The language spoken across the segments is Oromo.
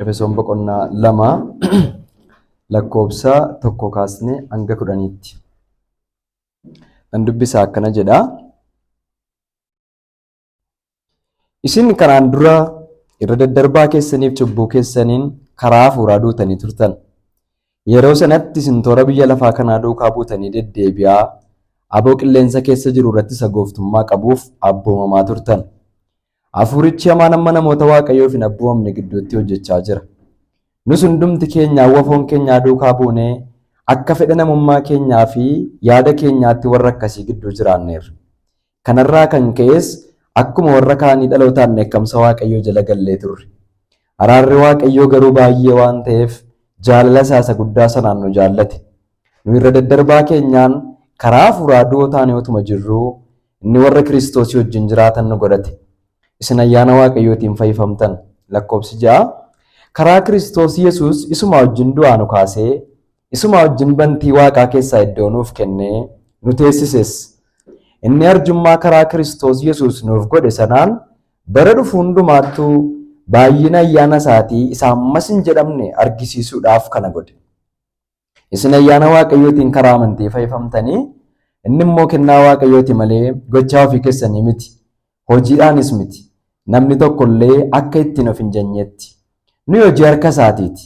Efesoon boqonnaa 2 lakkoobsa 1 kaasnee hanga 10tti. Nan dubbisaa akkana jedha. Isin kanaan dura irra daddarbaa keessaniif cubbuu keessaniin karaa hafuuraa duutanii turtan. Yeroo sanatti isin toora biyya lafaa kanaa duukaa buutanii deddeebi'aa aboo qilleensa keessa jiru irratti isa gooftummaa qabuuf abboomamaa turtan. Hafuurichi hamaan amma namoota Waaqayyoof hin abboomamne gidduutti hojjechaa jira. Nus hundumti keenya hawwa foon keenyaa duukaa buunee akka fedha namummaa keenyaa fi yaada keenyaatti warra akkasii gidduu jiraanneerra. Kanarraa kan ka'es akkuma warra kaanii dhalootaan dheekkamsa Waaqayyoo jala gallee turre. Araarri Waaqayyoo garuu baay'ee waan ta'eef jaalala isaa guddaa sanaan nu jaallate. Nu irra daddarbaa keenyaan karaa hafuuraa du'oo taanee utuma jirruu inni warra Kiristoosii wajjin jiraatan nu godhate. Isin ayyaana Waaqayyootiin fayyifamtan. Lakkoobsi 6 karaa Kiristoos Yesuus isuma wajjin du'aa nu kaasee isuma wajjin bantii Waaqaa keessaa iddoo nuuf kennee nu teessises. Inni arjummaa karaa Kiristoos Yesuus nuuf godhe sanaan bara dhufu hundumaattuu baay'ina ayyaana isaatii isa ammas hin jedhamne argisiisuudhaaf kana godhe. Isin ayyaana Waaqayyootiin karaa amantii fayyifamtanii inni immoo kennaa Waaqayyooti malee gochaa ofii keessanii miti. Hojiidhaanis miti. Namni tokkollee akka ittiin of hin jajneetti. Nu hojii harka isaatiiti.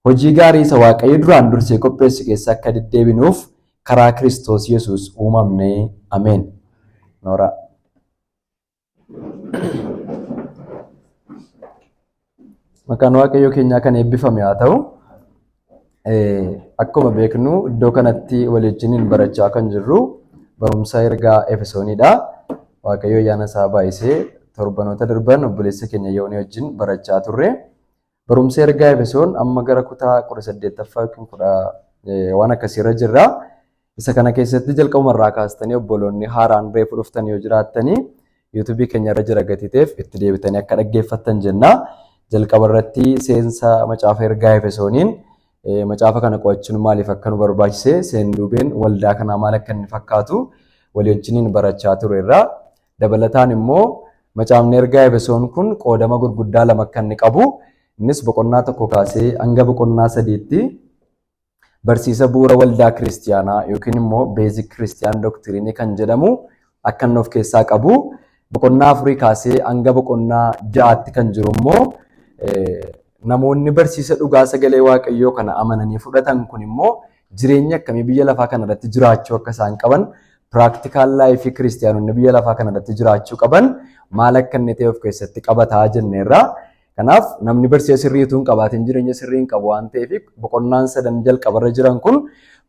Hojii gaarii isa Waaqayyo duraan dursee qopheesse keessa akka deddeebinuuf karaa Kiristoos Yesuus uumamne. Ameen. Noora. Maqaan Waaqayyoo keenyaa kan eebbifame haa ta'u. Akkuma beeknu iddoo kanatti waliin barachaa kan jirru barumsa ergaa Efesooniidha. Waaqayyo ayyaana isaa baay'isee torbanoota darban obboleessa keenya Yoonii wajjin barachaa turre. Barumsa ergaa Efesoon amma gara kutaa 18ffaa waan akkasiirra jirra. Isa kana keessatti jalqabumarraa kaastanii obboloonni haaraan reefu dhuftanii yoo jiraattanii yuutuubii keenya irra jira gatiteef itti deebitanii akka dhaggeeffattan jenna. Jalqaba irratti seensa macaafa ergaa Efesooniin macaafa kana qo'achuun maaliif akka nu barbaachise seenduubeen waldaa kanaa maal akka inni fakkaatu walii wajjiniin barachaa turreerra. Dabalataan immoo macaafni ergaa Efesoon kun qoodama gurguddaa lama akka inni qabu. Innis boqonnaa 1 kaasee hanga boqonnaa 3tti barsiisa bu'uura waldaa kiristiyaanaa yookiin immoo beezik kiristiyaan doktiriinii kan jedhamu akka inni of keessaa qabu. Boqonnaa 4 kaasee hanga boqonnaa 6tti kan jiru immoo namoonni barsiisa dhugaa sagalee Waaqayyoo kana amananii fudhatan kun immoo jireenya akkamii biyya lafaa kana irratti jiraachuu akka isaan qaban practical life kiristiyaanonni biyya lafaa kana irratti jiraachuu qaban maal akka inni ta'e of keessatti qabataa jenneerra. Kanaaf namni barsiisa sirriituu hin qabaatin jireenya sirrii hin qabu waan ta'eef boqonnaan 3 jalqabarra jiran kun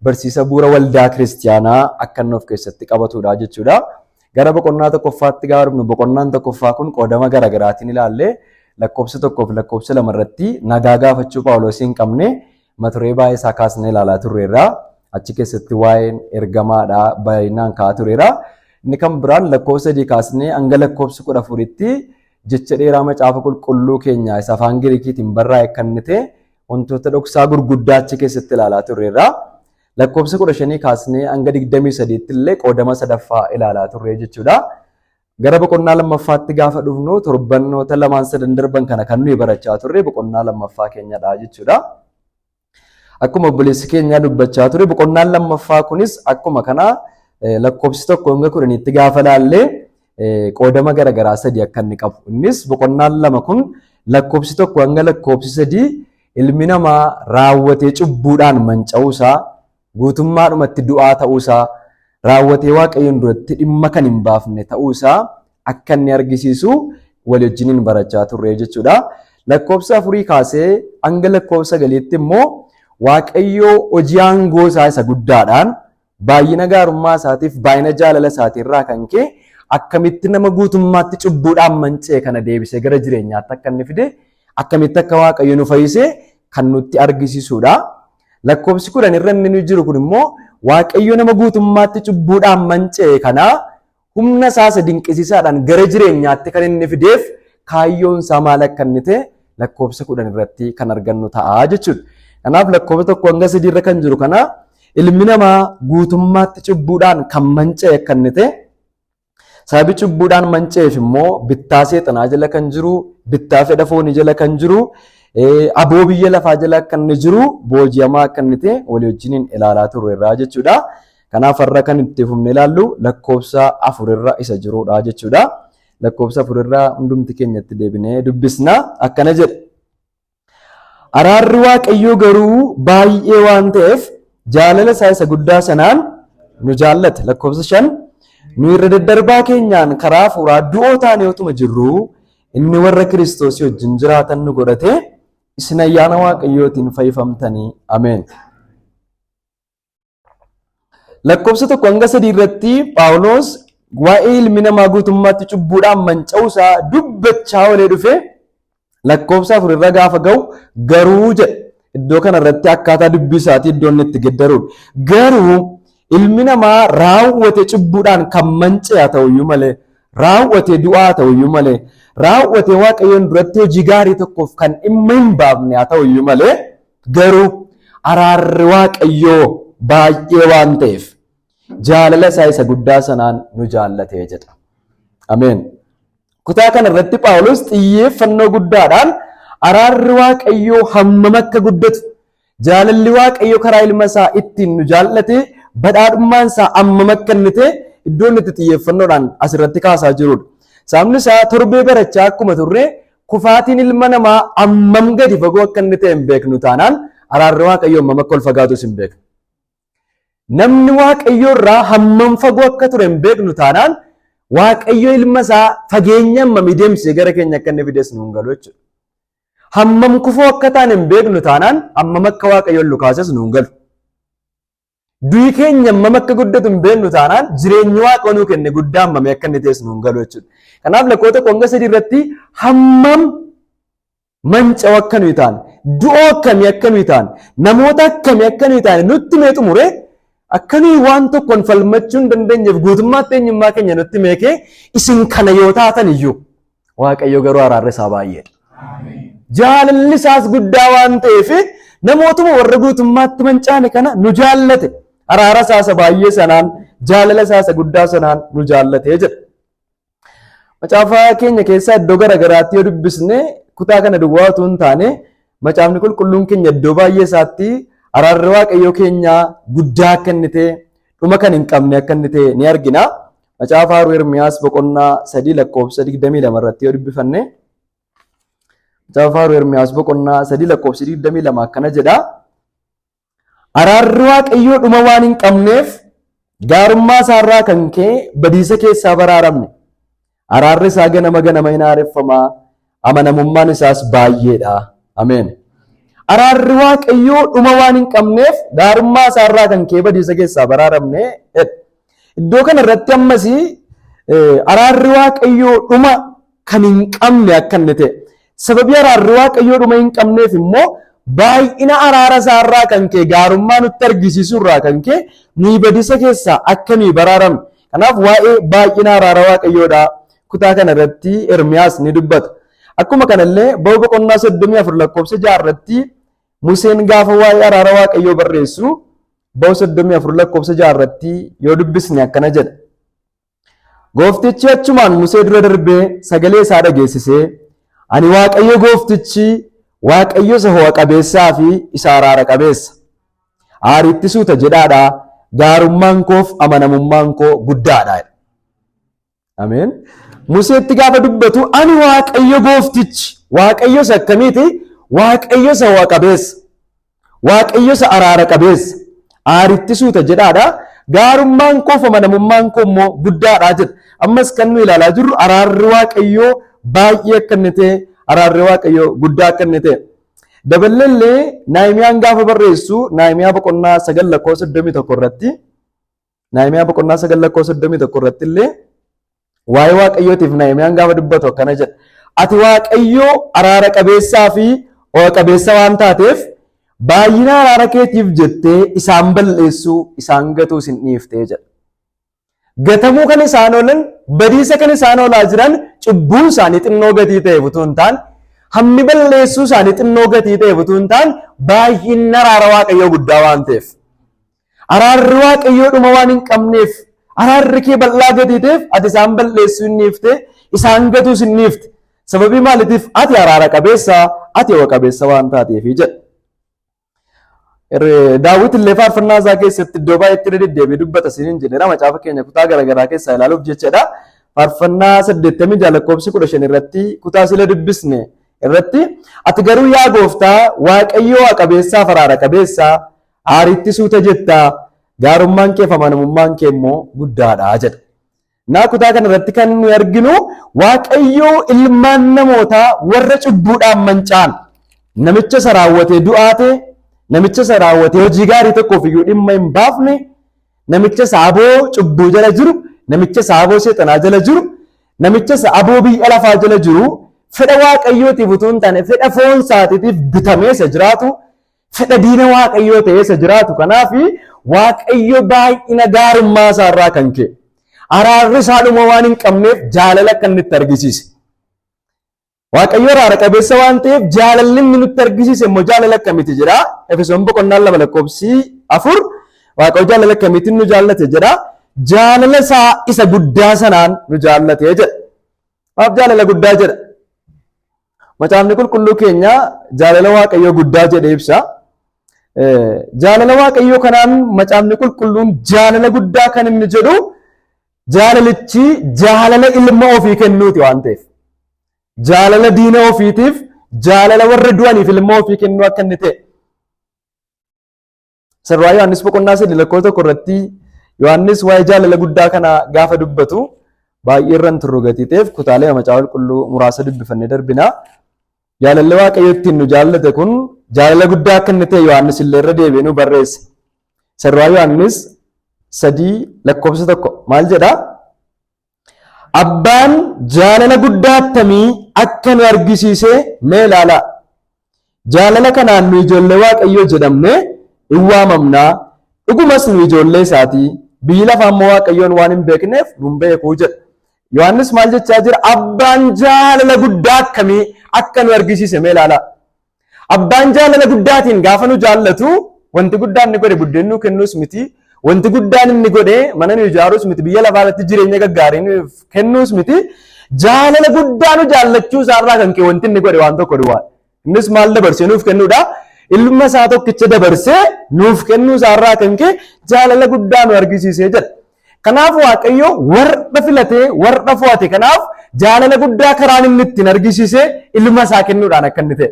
barsiisa bu'uura waldaa kiristiyaanaa akka inni of keessatti qabatudha jechuudha. Gara boqonnaa 1ffaatti gaafa dhufnu boqonnaan 1ffaa kun qoodama garaagaraatiin ilaallee lakkoobsa 1 fi lakkoobsa 2 irratti nagaa gaafachuu Phaawulosii hin qabne maturee baay'ee isaa kaasnee ilaalaa turreerra. Achi keessatti waa'een ergamaadhaa baay'inaan ka'aa tureera. Inni kan biraan lakkoobsa 3 kaasnee hanga lakkoobsa 14tti jecha dheeraa macaafa qulqulluu keenya isa afaan Giriikiitiin barraa'e kan inni ta'e wantoota dhoksaa gurguddaa achi keessatti ilaalaa turreerra. Lakkoobsa 15 kaasnee hanga 23tti illee qoodama 3ffaa ilaalaa turre jechuudha. Gara boqonnaa 2ffaatti gaafa dhufnu torbanoota 2-3 darban kana kan nuyi barachaa turre boqonnaa 2ffaa keenyadha jechuudha. Akkuma obboleessi keenya dubbachaa ture boqonnaan 2ffaa kunis akkuma kana lakkoobsi 1 hanga 10tti gaafa ilaallee qoodama garaagaraa 3 akka inni qabu. Innis boqonnaan 2 kun lakkoobsi 1 hanga lakkoobsi 3 ilmi namaa raawwatee cubbuudhaan manca'uusaa guutummaadhumatti du'aa ta'uusaa raawwatee Waaqayyoon duratti dhimma kan hin baafne ta'uusaa akka inni argisiisu walii wajjiniin barachaa turre jechuudha. Lakkoobsa 4 kaasee hanga lakkoobsa 9tti immoo Waaqayyoo hojii aangoo isaa isa guddaadhaan baay'ina gaarummaa isaatiif baay'ina jaalala isaatiirraa kan ka'e akkamitti nama guutummaatti cubbuudhaan manca'e kana deebisee gara jireenyaatti akka inni fide akkamitti akka Waaqayyo nu fayyise kan nutti argisiisudha. Lakkoobsi 10 irra inni jiru kun immoo Waaqayyo nama guutummaatti cubbuudhaan manca'e kana humna isaa dinqisiisaadhaan gara jireenyaatti kan inni fideef kaayyoon isaa maal akka inni ta'e lakkoobsa 10 irratti kan argannu ta'a jechuudha. Kanaaf lakkoobsa 1 hanga 3 irra kan jiru kana ilmi namaa guutummaatti cubbuudhaan kan manca'e akka inni ta'e sababii cubbuudhaan manca'eef immoo bittaa seexanaa jala kan jiru bittaa fedha foonii jala kan jiru aboo biyya lafaa jala akka inni jiru booji'amaa akka inni ta'e walii wajjiniin ilaalaa turreerraa jechuudha. Kanaaf har'a kan itti fufne ilaallu lakkoofsa 4 irra isa jirudha jechuudha. Lakkoofsa 4 irraa hundumti keenyatti deebinee dubbisna akkana jedha. Araarri Waaqayyoo garuu baay'ee waan ta'eef jaalala isaa isa guddaa sanaan nu jaallate. Lakkoofsa 5 nu irra daddarbaa keenyaan karaa fuuraa du'oo taanee utuma jirru inni warra Kiristoos wajjin jiraatan nu godhate isin ayyaana Waaqayyootiin fayyifamtanii ameen. Lakkoofsa 1-3 irratti Phaawulos waa'ee ilmi namaa guutummaatti cubbuudhaan manca'uu isaa dubbachaa olee dhufe lakkoofsa 4 irra gaafa ga'u garuu jedhe. Iddoo kana irratti akkaataa dubbii isaatii iddoo inni itti geddarudha. Garuu ilmi namaa raawwate cubbuudhaan kan manca'e ta'uyyuu malee, raawwate du'aa ta'uyyuu malee, raawwate Waaqayyoon duratti hojii gaarii tokkoof kan dhimma hin baafne ta'uyyuu malee, garuu araarri Waaqayyoo baay'ee waan ta'eef jaalala isaa isa guddaa sanaan nu jaallatee jedha. Ameen. Kutaa kana irratti Phaawulos xiyyeeffannoo guddaadhaan araarri Waaqayyoo hammam akka guddatu, jaalalli Waaqayyoo karaa ilma isaa ittiin nu jaallate, badhaadhummaan isaa hammam akka inni ta'e iddoo inni itti xiyyeeffannoodhaan asirratti kaasaa jirudha. Sababni isaa torbee barachaa akkuma turre kufaatiin ilma namaa hammam gadi fagoo akka inni ta'e hin beeknu taanaan araarri Waaqayyoo hammam akka ol fagaatus hin beeknu. Namni Waaqayyoo irraa hammam fagoo akka ture hin beeknu taanaan Waaqayyoo ilma isaa fageenya hammamii deemsee gara keenya akka inni fides nu hin galu jechuudha. Hammam kufoo akka taane hin beeknu taanaan hammam akka Waaqayyoon nu kaases nu hin galu. Du'i keenya hammam akka guddatu hin beeknu taanaan jireenyi Waaqayyoo nuu kenne guddaa hammamii akka inni ta'es nu hin galu jechuudha. Kanaaf lakkoofsa 3 irratti hammam manca'u akka nuyi taane, du'oo akkamii akka nuyi taane, namoota akkamii akka nuyi taane nutti mee xumure akka nuyi waan tokkoon falmachuu hin dandeenyeef guutummaatti eenyummaa keenya nutti meekee isin kana yoo taatan iyyuu Waaqayyo garuu araarri isaa baay'eedha. Jaalalli isaas guddaa waan ta'eef namootuma warra guutummaatti mancaane kana nu jaallate. Araara isaa isa baay'ee sanaan, jaalala isaa isa guddaa sanaan nu jaallatee jedha. Macaafa keenya keessaa iddoo garaagaraatti yoo dubbisne kutaa kana duwwaa utuu hin taane macaafni qulqulluun keenya iddoo baay'ee isaatti araarri Waaqayyoo keenya guddaa akka inni ta'e, dhuma kan hin qabne akka inni ta'e ni argina. Macaafa Haaruu Ermiyaas boqonnaa 3 lakkoofsa 22 irratti yoo dubbifanne, Macaafa Haaruu Ermiyaas boqonnaa 3 lakkoofsa 22 akkana jedha. Araarri Waaqayyoo dhuma waan hin qabneef gaarummaa isaarraa kan ka'e badiisa keessaa baraaramne. Araarri isaa ganama ganama hin haareffama, amanamummaan isaas baay'eedha. Ameen. Araarri Waaqayyoo dhuma waan hin qabneef gaarummaa isaarraa kan ka'e badiisa keessaa baraaramne. Iddoo kana irratti ammas araarri Waaqayyoo dhuma kan hin qabne akka inni ta'e. Sababii araarri Waaqayyoo dhuma hin qabneef immoo baay'ina araara isaarraa kan ka'e gaarummaa nutti argisiisuu irraa kan ka'e nuyi badiisa keessaa akka nuyi baraaramne. Kanaaf waa'ee baay'ina araara Waaqayyoodhaa kutaa kana irratti Ermiyaas ni dubbata. Akkuma kanallee Ba'uu boqonnaa 34 lakkoofsa 6 irratti Museen gaafa waa'ee araara Waaqayyoo barreessu Ba'uu 34 lakkoofsa 6 irratti yoo dubbisne akkana jedha. Gooftichi achumaan Musee dura darbee sagalee isaa dhageessisee, ani Waaqayyo Gooftichi Waaqayyo isa ho'a qabeessaa fi isa araara qabeessa. Aariitti suuta jedhaadha, gaarummaan koof amanamummaan koo guddaadha. Ameen. Museetti gaafa dubbatu ani Waaqayyo Gooftichi, Waaqayyo isa akkamiiti? Waaqayyo isa ho'a qabeessa, Waaqayyo isa araara qabeessa. Aariitti suuta jedhaadha, gaarummaan koof amanamummaan koo immoo guddaadha jedha. Ammas kan nu ilaalaa jirru araarri Waaqayyoo baay'ee akka inni ta'e, araarri Waaqayyoo guddaa akka inni ta'e. Daballee Naahimiyaan gaafa barreessu Naahimiyaa boqonnaa 9 lakkoofsa 31 irratti, Naahimiyaa boqonnaa 9 lakkoofsa 31 irratti illee waa'ee Waaqayyootiif Naahimiyaan gaafa dubbatu akkana jedha. Ati Waaqayyoo araara qabeessaa fi ho'a qabeessa waan taateef baay'ina araara keetiif jettee isaan balleessuu, isaan gatuu sin dhiiftee jedha. Gatamuu kan isaan oolan, badiisa kan isaan oolaa jiran cubbuun isaanii xinnoo gatii ta'e utuu hin taane, hammi balleessuu isaanii xinnoo gatii ta'e utuu hin taane baay'inni araara Waaqayyoo guddaa waan ta'eef. Araarri Waaqayyoo dhuma waan hin qabneef, araarri kee bal'aa gatii ta'eef ati isaan balleessuu hin dhiifte, isaan gatuu sin dhiifte. sababii maaliitiif ati araara qabeessa ati eewa qabeessa waan taateef jedha. Daawit illee faarfannaa isaa keessatti iddoo baay'eetti deddeebi'ee dubbata isiniin jedheera macaafa keenya kutaa garaagaraa keessaa ilaaluuf jechaadha. Faarfannaa 86 lakkoofsi 15 irratti kutaa sila dubbisne irratti ati garuu yaa gooftaa waaqayyo waa qabeessaa araara qabeessaa aariitti suuta jettaa gaarummaan kee fi amanamummaan kee immoo guddaadha jedha. Naa kutaa kana irratti kan nuyi arginu waaqayyo ilmaan namootaa warra cubbuudhaan mancaan namicha isa raawwatee du'aate namicha isa raawwatee hojii gaarii tokkoof iyyuu dhimma hin baafne namicha isa aboo cubbuu jala jiru namicha isa aboo seexanaa jala jiru namicha isa aboo biyya lafaa jala jiru fedha waaqayyootiif utuu hin taane fedha foon isaatiitiif bitamee isa jiraatu fedha diina waaqayyoo ta'ee isa jiraatu. Kanaaf waaqayyo baay'ina gaarummaa isaarraa kan ka'e araarri isaadhuma waan hin qabneef jaalala akka inni nutti argisiise. Waaqayyo araara qabeessa waan ta'eef jaalalli inni nutti argisiise immoo jaalala akkamiiti jedha. Efesoon boqonnaa 2 lakkoofsi 4 waaqayyo jaalala akkamiitiin nu jaallate jedha. Jaalala isaa isa guddaa sanaan nu jaallate jedha. Maaf jaalala guddaa jedha? Macaafni qulqulluu keenya jaalala waaqayyoo guddaa jedhee ibsa. Jaalala waaqayyoo kanaan macaafni qulqulluun jaalala guddaa kan inni jedhu jaalalichi jaalala ilma ofii kennuuti waan ta'eef. Jaalala diina ofiitiif jaalala warra du'aniif ilma ofii kennuu akka inni ta'e. Sarraa Yohaannis boqonnaa 3 lakkoofsa 1 irratti Yohaannis waa'ee jaalala guddaa kana gaafa dubbatu baay'ee irraan turru gatii ta'eef kutaalee macaafa qulqulluu muraasa dubbifannee darbina. Jaalalli waaqayyo ittiin nu jaallate kun jaalala guddaa akka inni ta'e Yohaannis illee irra deebi'ee nu barreesse. Sarraa Yohaannis 3 lakkoofsa 1 maal jedha? Abbaan jaalala guddaa attamii akka nu argisiise mee ilaala. Jaalala kanaan nu ijoollee waaqayyoo jedhamne hin waamamnaa. Dhugumas nu ijoollee isaatii. Biyyi lafaa immoo waaqayyoon waan hin beekneef nu hin beekuu jedha. Yohaannis maal jechaa jira? Abbaan jaalala guddaa akkamii akka nu argisiise mee ilaala. Abbaan jaalala guddaatiin gaafa nu jaallatu wanti guddaan inni godhe buddeen nuu kennuus miti. Wanti guddaan inni godhe mana nu ijaaruus miti. Biyya lafaa irratti jireenya gaggaarii nuuf kennuus miti. Jaalala guddaa nu jaallachuu isaarraa kan ka'e wanti inni godhe waan tokko duwwaa. Innis maal dabarsee nuuf kennuudha? Ilma isaa tokkicha dabarsee nuuf kennuu isaarraa kan ka'e jaalala guddaa nu argisiisee jedha. Kanaaf waaqayyo warra filatee warra fo'ate kanaaf jaalala guddaa karaan inni ittiin argisiisee ilma isaa kennuudhaan akka inni ta'e.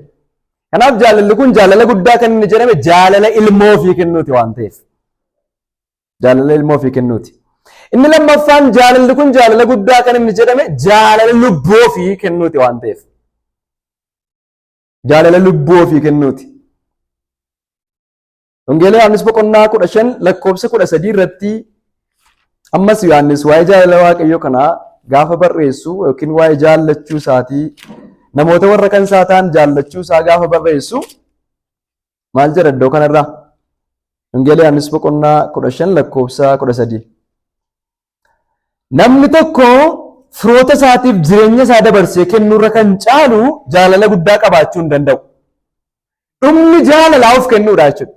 Kanaaf jaalalli kun jaalala guddaa kan inni jedhame jaalala ilma ofii kennuuti waan ta'eef. Jaalala ilma ofii kennuuti. Inni lammaffaan jaalalli kun jaalala guddaa kan inni jedhame jaalala lubbuu ofii kennuuti waan ta'eef. Jaalala lubbuu ofii kennuuti. Wangeela Yohaannis boqonnaa 15 lakkoofsa 13 irratti ammas Yohaannis waa'ee jaalala waaqayyoo kanaa gaafa barreessu yookiin waa'ee jaallachuu isaatii namoota warra kan isaa ta'an jaallachuu isaa gaafa barreessu maal jedha iddoo kanarraa? Wangeela Yohaannis boqonnaa 15 lakkoofsa 13. Namni tokko firoota isaatiif jireenya isaa dabarsee kennuurra kan caalu jaalala guddaa qabaachuu hin danda'u. Dhumni jaalalaa of kennuudha jechuudha.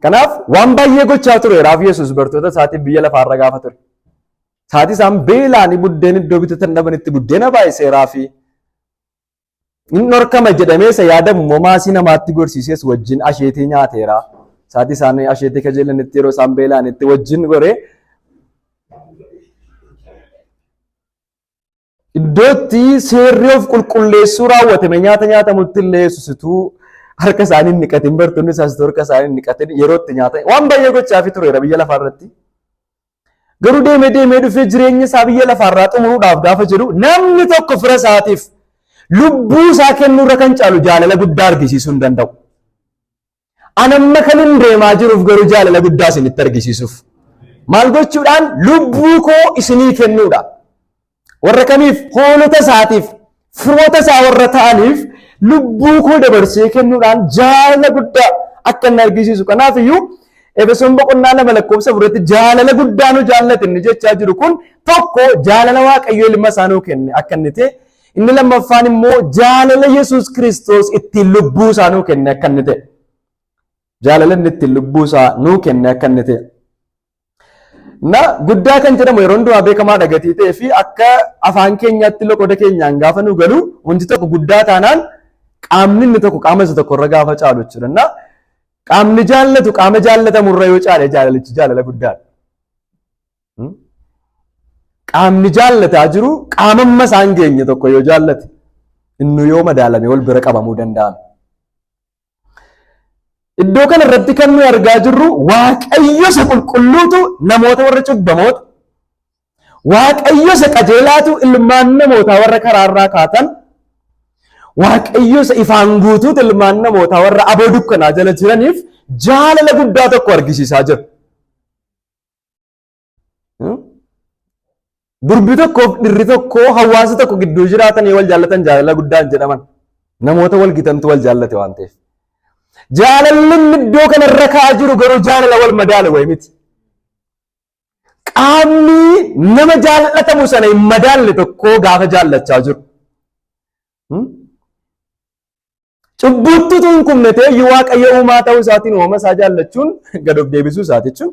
Kanaaf waan baay'ee gochaa ture raaf Yesuus bartoota isaatiif biyya lafaarra gaafa ture. Saatii isaan beelaanii buddeen iddoo bitatan dhabanitti buddeena baay'isee raafi. Inni horkama jedhamee isa yaadamu immoo maasii namaatti gorsiises wajjin asheetii nyaateera. Saatii isaanii asheetii kajeelanitti yeroo isaan beelaanitti wajjin goree iddootti seerri of qulqulleessuu raawwatame nyaata nyaatamutti illee Yesuusituu harka isaanii niqatin bartoonni isaas harka isaanii niqatin yeroo itti nyaatan waan baay'ee gochaa fi tureera biyya lafaarratti. Garuu deemee dhufee jireenya isaa biyya lafaarraa xumuruudhaaf gaafa jedhu namni tokko fira isaatiif lubbuu isaa kennuurra kan caalu jaalala guddaa argisiisuu hin danda'u. Anamma kan hin deemaa jiruuf garuu jaalala guddaa isinitti argisiisuuf. Maal gochuudhaan lubbuu koo isinii kennuudha. Warra kamiif? Hoolota isaatiif, firoota isaa warra ta'aniif lubbuu koo dabarsee kennuudhaan jaalala guddaa akka inni argisiisu. Kanaaf iyyuu Efesoon boqonnaa 2 lakkoofsa 4 jaalala guddaa nu jaallate inni jechaa jiru kun tokko jaalala waaqayyo ilma isaa nuu kenne akka inni ta'e, inni lammaffaan immoo jaalala Yesuus Kiristoos ittiin lubbuu isaa nuu kenne akka inni ta'e. Jaalala inni ittiin lubbuu isaa nuu kenne akka inni ta'e. Na guddaa kan jedhamu yeroo hundumaa beekamaa dhagatii ta'ee fi akka afaan keenyaatti loqoda keenyaan gaafa nu galu wanti tokko guddaa taanaan qaamni inni tokko qaama isa tokko irra gaafa caalu jechuudha. Na qaamni jaallatu qaama jaallatamurra yoo caale jaalalichi jaalala guddaadha. Qaamni jaallataa jiru qaamamma isaan geenye tokko yoo jaallate inni yoo madaalame wal bira qabamuu danda'ama. Iddoo kana irratti kan nuyi argaa jirru Waaqayyo isa qulqulluutu namoota warra cubbamoota, Waaqayyo isa qajeelaatu ilmaan namootaa warra karaarraa kaatan, Waaqayyo isa ifaan guutuutu ilmaan namootaa warra aboo dukkanaa jala jiraniif jaalala guddaa tokko argisiisaa jira. Durbi tokkoof dhirri tokko hawaasa tokko gidduu jiraatanii wal jaallatan jaalala guddaan jedhaman. Namoota wal gitantu wal jaallate waan ta'eef. Jaalalli iddoo kanarra ka'aa jiru garuu jaalala wal madaala wayi miti. Qaamni nama jaallatamu sana hin madaalle tokko gaafa jaallachaa jiru. Cubbuuttutu hin kumne ta'e Waaqayyo uumaa ta'uu isaatiin uumama isaa jaallachuun gad of deebisuu isaati jechuun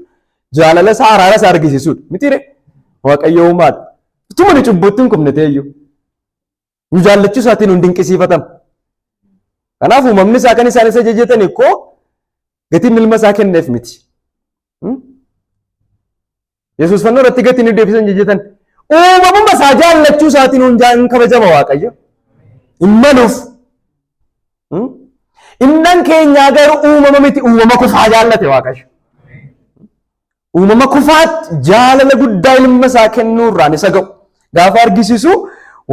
jaalala isaa araara isaa argisiisuudha. Mitiire Waaqayyo uumaadha. Utuma ni cubbuutti hin kumne ta'e nu jaallachuu isaatiin hundi dinqisiifatama. Kanaaf uumamni isaa kan isaan isa jajatan ikkoo gatiin ilma isaa kenneef miti. Yesuus fannoo irratti gatiin ni deebisan jajatan. Uumamuma isaa jaallachuu isaatiin hundaan kabajama Waaqayyo. Hin maluuf. Innan keenyaa garuu uumama miti uumama kufaa jaallate Waaqayyo. Uumama kufaatti jaalala guddaa ilma isaa kennuurraan isa ga'u gaafa argisiisu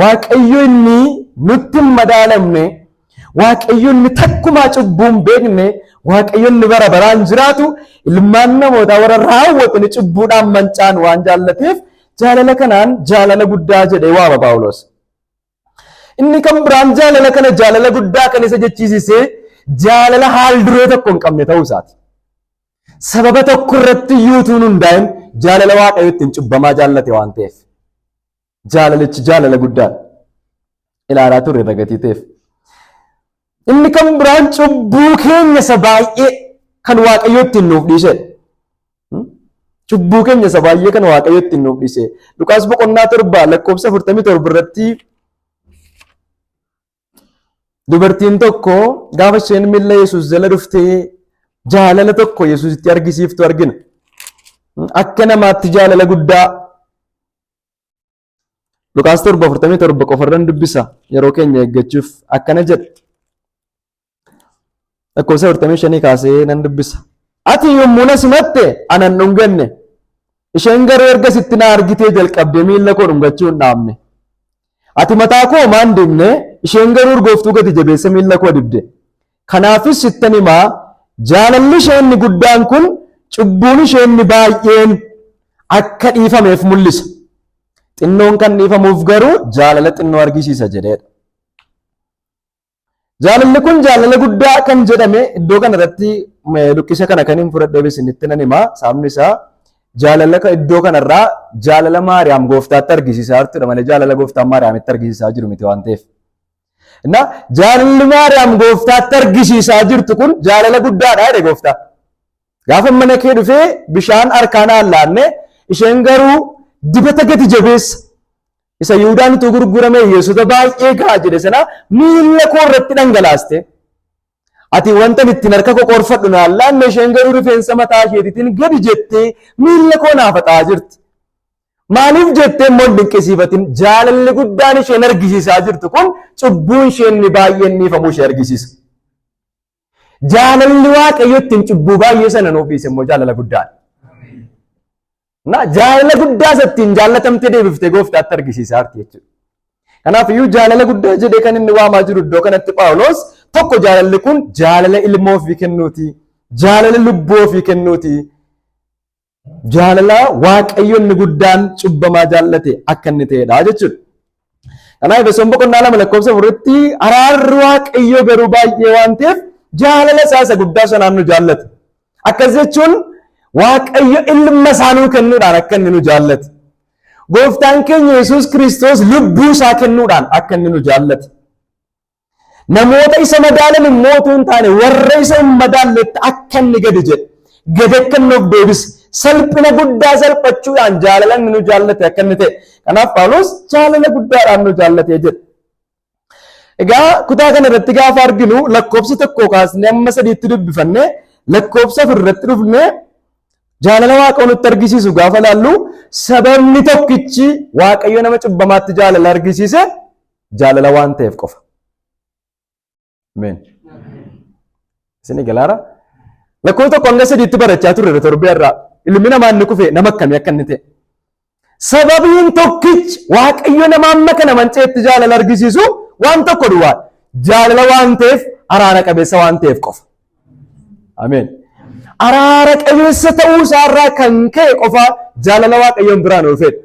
Waaqayyo inni nutti hin madaalamne, Waaqayyo inni takkumaa cubbuu hin beekne, Waaqayyo inni bara baraan jiraatu ilmaan namootaa warra raawwatan cubbuudhaan mancaan waan jaallateef jaalala kanaan jaalala guddaa jedhee waama Phaawulos. Inni kan biraan jaalala kana jaalala guddaa kan isa jechiisisee jaalala haal duree tokko hin qabne ta'uu isaati. Sababa tokko irratti iyyuutuun hundaa'in jaalala Waaqayyo ittiin cubbamaa jaallate waan ta'eef. Jaalalichi jaalala guddaadha. Ilaalaa turre ragatii ta'eef. Inni kan biraan cubbuu keenya isa baay'ee kan Waaqayyo ittiin nuuf dhiisedha. Cubbuu keenya isa baay'ee kan Waaqayyo ittiin nuuf dhiise. Luqaas boqonnaa 7 lakkoofsa 47 irratti dubartiin tokko gaafa isheen miilla Yesuus jala dhuftee jaalala tokko Yesuusitti argisiiftu argina. Akka namaatti jaalala guddaa. Luqaas 7:47 qofarran dubbisa yeroo keenya eeggachuuf akkana jedha. Lakkoofsa 45 kaasee nan dubbisa. Ati yommuu na simatte anan dhunganne. Isheen garuu erga sitti na argitee jalqabdee miilla koo dhungachuu hin dhaabne. Ati mataa koo maan dibne isheen garuu urgooftuu gati jabeessa miilla koo dibde. Kanaafis sittan himaa jaalalli isheen guddaan kun cubbuun isheen baay'een akka dhiifameef mul'isa. Xinnoon kan dhiifamuuf garuu jaalala xinnoo argisiisa jedheedha. Jaalalli kun jaalala guddaa kan jedhame iddoo kanarratti luqqisa kana kan hin fudhadhee isinitti nan himaa. Sababni isaa jaalala iddoo kanarraa jaalala Maariyaam gooftaatti argisiisaa jirtudha malee jaalala gooftaan Maariyaamitti argisiisaa jiru miti waan ta'eef. Jaalalli Maariyaam gooftaatti argisiisaa jirtu kun jaalala guddaadha jedhe gooftaa. Gaafa mana kee dhufee bishaan harkaan allaanne isheen garuu dibata gati jabeessa isa Yihuudaan utuu gurgurame Yesuuta baay'ee gahaa jedhe sana miilla koo irratti dhangalaaste. Ati wanta ittiin harka koo qorfadhu naan laanne isheen garuu rifeensa mataa isheetiin gadi jettee miilla koo naafataa jirti. Maaliif jettee immoo dinqisiifatin jaalalli guddaan isheen argisiisaa jirtu kun cubbuun isheen baay'een dhiifamuu ishee argisiisa. Jaalalli Waaqayyo ittiin cubbuu baay'ee sana nuuf dhiise immoo jaalala guddaadha. Jaalala guddaa ittiin jaallatamtee deebiftee gooftaatti argisiisaa jirti jechuudha. Kanaaf iyyuu jaalala guddaa jedhee kan inni waamaa jiru iddoo kanatti Phaawulos tokko jaalalli kun jaalala ilma ofii kennuuti. Jaalala lubbuu ofii kennuuti. Jaalala Waaqayyo inni guddaan cubbamaa jaallate akka inni ta'edha jechuudha. Kanaaf Efesoon boqonnaa 2 lakkoofsa 4tti araarri Waaqayyo garuu baay'ee waan ta'eef jaalala isaa isa guddaa sanaan nu jaallate. Akkas jechuun Waaqayyo ilma isaa nuu kennuudhaan akka inni nu jaallate. Gooftaan keenya Yesuus Kiristoos lubbuu isaa kennuudhaan akka inni nu jaallate. Namoota isa madaalan immoo utuu hin taane warra isa hin madaalletti akka inni gadi jedhe. Gad akka inni of deebise. salphina guddaa salphachuudhaan jaalalaan nu jaallate akka inni ta'e. Kanaaf Phaawulos jaalala guddaadhaan nu jaallatee jedha. Egaa kutaa kana irratti gaafa arginu lakkoofsa tokko kaasnee amma sadiitti dubbifannee lakkoofsa afur irratti dhufnee jaalala Waaqayyoo nutti argisiisu gaafa laallu sababni tokkichi Waaqayyo nama cubbamaatti jaalala argisiise jaalala waan ta'eef qofa. Ameen. Isin galaara lakkoofsa tokko hanga sadiitti barachaa turre torbee irraa ilmi namaa inni kufe nama akkamii akka inni ta'e. Sababiin tokkichi Waaqayyo nama amma kana manceetti jaalala argisiisu waan tokko duwwaa jaalala waan ta'eef araara qabeessa waan ta'eef qofa. Ameen. Araara qabeessa ta'uu isaarraa kan ka'e qofa jaalala Waaqayyoon biraan oolfedha.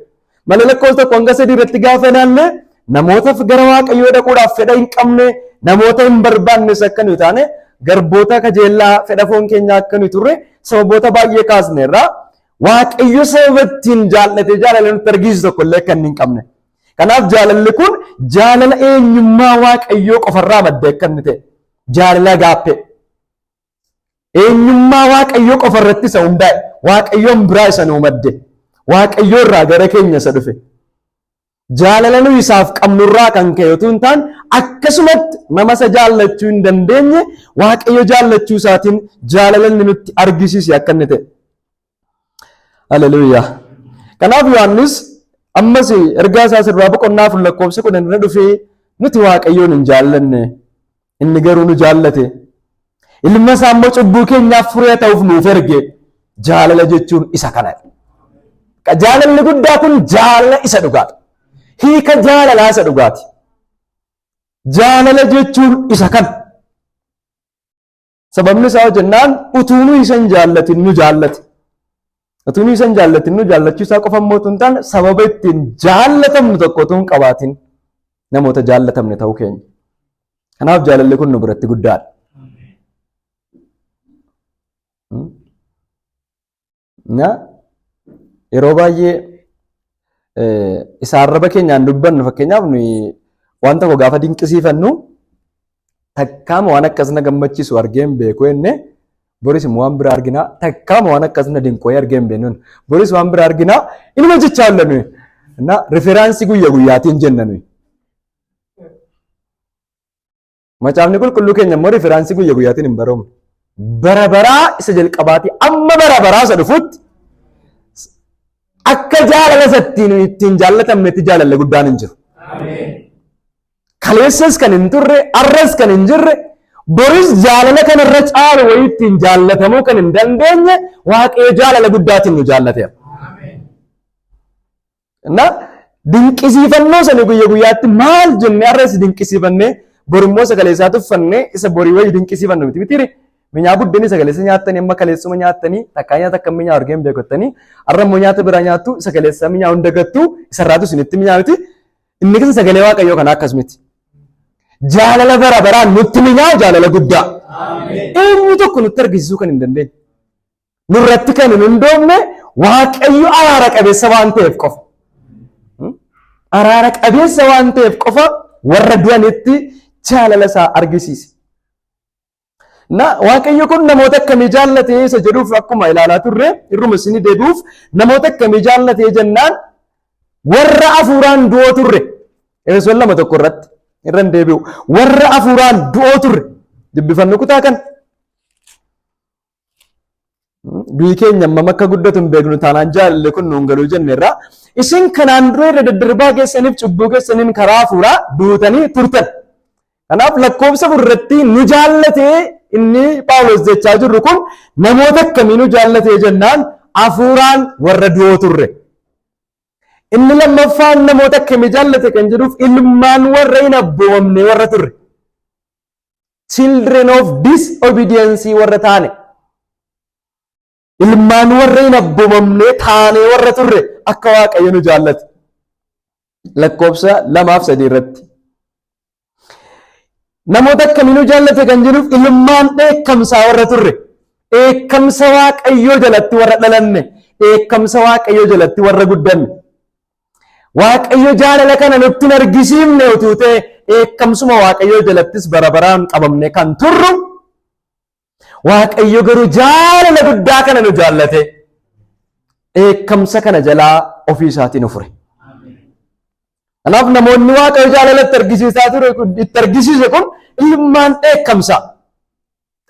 Malee lakkoofsa tokko hanga sadii irratti gaafa ilaalle namootaaf gara Waaqayyoo dhaquudhaaf fedha hin qabne namoota hin barbaannes akka nuyi taane garboota kajeellaa fedha foon keenyaa akka nuyi turre sababoota baay'ee kaasneerra Waaqayyo sababa ittiin jaallate jaalala nutti argisiisu tokko illee kan hin qabne. Kanaaf jaalalli kun jaalala eenyummaa Waaqayyoo qofarraa maddee akka inni ta'e jaalala gaaffee. Eenyummaa Waaqayyoo qofarratti isa hundaa'e Waaqayyoon biraa isa nuu madde Waaqayyoo irraa gara keenya isa dhufe. Jaalala nuyi isaaf qabnurraa kan ka'e otoo hin taane akkasumatti nama isa jaallachuu hin dandeenye Waaqayyo jaallachuu isaatiin jaalala inni nutti argisiise akka inni ta'e. Haleluuyaa. Kanaaf Yohaannis ammas ergaa isaa sirraa boqonnaa afur lakkoofsa 10 irra dhufee nuti Waaqayyoon hin jaallanne inni garuu nu jaallate. Ilma isaa immoo cubbuu keenyaaf furee ta'uuf nuuf erge. Jaalala jechuun isa kanadha. Jaalalli guddaa kun jaalala isa dhugaadha. Hiika jaalalaa isa dhugaati. Jaalala jechuun isa kana. Sababni isaa jennaan utuu nu isa hin jaallatin nu jaallate. Utuu nu isa hin jaallatin nu jaallachuu isaa qofa immoo otoo hin taane sababa ittiin jaallatamnu tokko otoo hin qabaatin namoota jaallatamne ta'uu keenya. Kanaaf jaalalli kun nu biratti guddaadha. Yeroo baay'ee isa arraba keenyaan dubbannu fakkeenyaaf nuyi waan tokko gaafa dinqisiifannu takkaama waan akkasina gammachiisu argee hin beeku jennee boris immoo waan biraa arginaa takkaama waan akkasina dinqoo'ee argee hin beeknu boris waan biraa arginaa inuma jechaa oolla nuyi na riferaansii guyyaa guyyaatiin jenna nuyi. Macaafni qulqulluu keenya immoo riferaansii guyyaa guyyaatiin hin baroomu. Bara baraa isa jalqabaatii amma bara baraa isa dhufutti akka jaalala ittiin jaallatamnetti jaalala guddaan hin jiru. Kaleessas kan hin turre, arras kan hin jirre, boris jaalala kanarra caalu wayii ittiin jaallatamuu kan hin dandeenye Waaqayyo jaalala guddaatiin nu jaallateera. Dinqisiifannoo sana guyyaa guyyaatti maal jennee arras dinqisiifannee borimmoo sagalee isaa tuffannee isa borii wayii dinqisiifannu miti mitiire. Minyaa buddeenii sagaleessa nyaatanii amma kaleessuma nyaatanii takkaa nyaata akka minyaa argeen beekottanii har'a immoo nyaata biraa nyaattu sagaleessa minyaa hunda gattu isarraatu isinitti minyaa miti inni keessa sagalee Waaqayyoo kana akkasumatti. Jaalala bara baraan nutti minyaa jaalala guddaa. Eenyu tokko nutti argisiisuu kan hin dandeenye. Nurratti kan hin hundoofne Waaqayyo araara qabeessa waan ta'eef qofa. Araara qabeessa waan ta'eef qofa warra du'anitti jaalala isaa argisiise. Waaqayyo kun namoota akkamii jaallatee isa jedhuuf akkuma ilaalaa turre irruma isinii deebi'uuf namoota akkamii jaallatee jennaan warra hafuuraan du'oo turre Efesoon 2:1 irratti irra hin deebi'u warra hafuuraan du'oo turre dubbifannu kutaa kan du'i keenya amma akka guddatu hin beeknu taanaan jaalalli kun nuun galuu jenneerra isin kanaan dura irra daddarbaa keessaniif cubbuu keessaniin karaa hafuuraa duutanii turtan. Kanaaf lakkoofsa irratti nu jaallatee inni Phaawulos jechaa jirru kun namoota akkamii nu jaallatee jennaan hafuuraan warra du'oo turre. Inni lammaffaan namoota akkamii jaallate kan jedhuuf ilmaan warra hin abboomamne warra turre. Children of disobedience warra taane. Ilmaan warra hin abboomamne taane warra turre akka Waaqayyo nu jaallate. Lakkoofsa 2-3 irratti. Namoota akkamii nu jaallate kan jedhuuf ilmaan dheekkamsaa warra turre. Dheekkamsa Waaqayyoo jalatti warra dhalanne. Dheekkamsa Waaqayyoo jalatti warra guddanne. Waaqayyo jaalala kana nutti hin argisiifne utuu ta'e dheekkamsuma Waaqayyoo jalattis bara baraan qabamne kan turru. Waaqayyo garuu jaalala guddaa kana nu jaallate. dheekkamsa kana jalaa ofii isaatiin fure. Kanaaf namoonni Waaqayyo jaalalatti argisiisaa ture itti argisiise kun ilmaan dheekkamsa.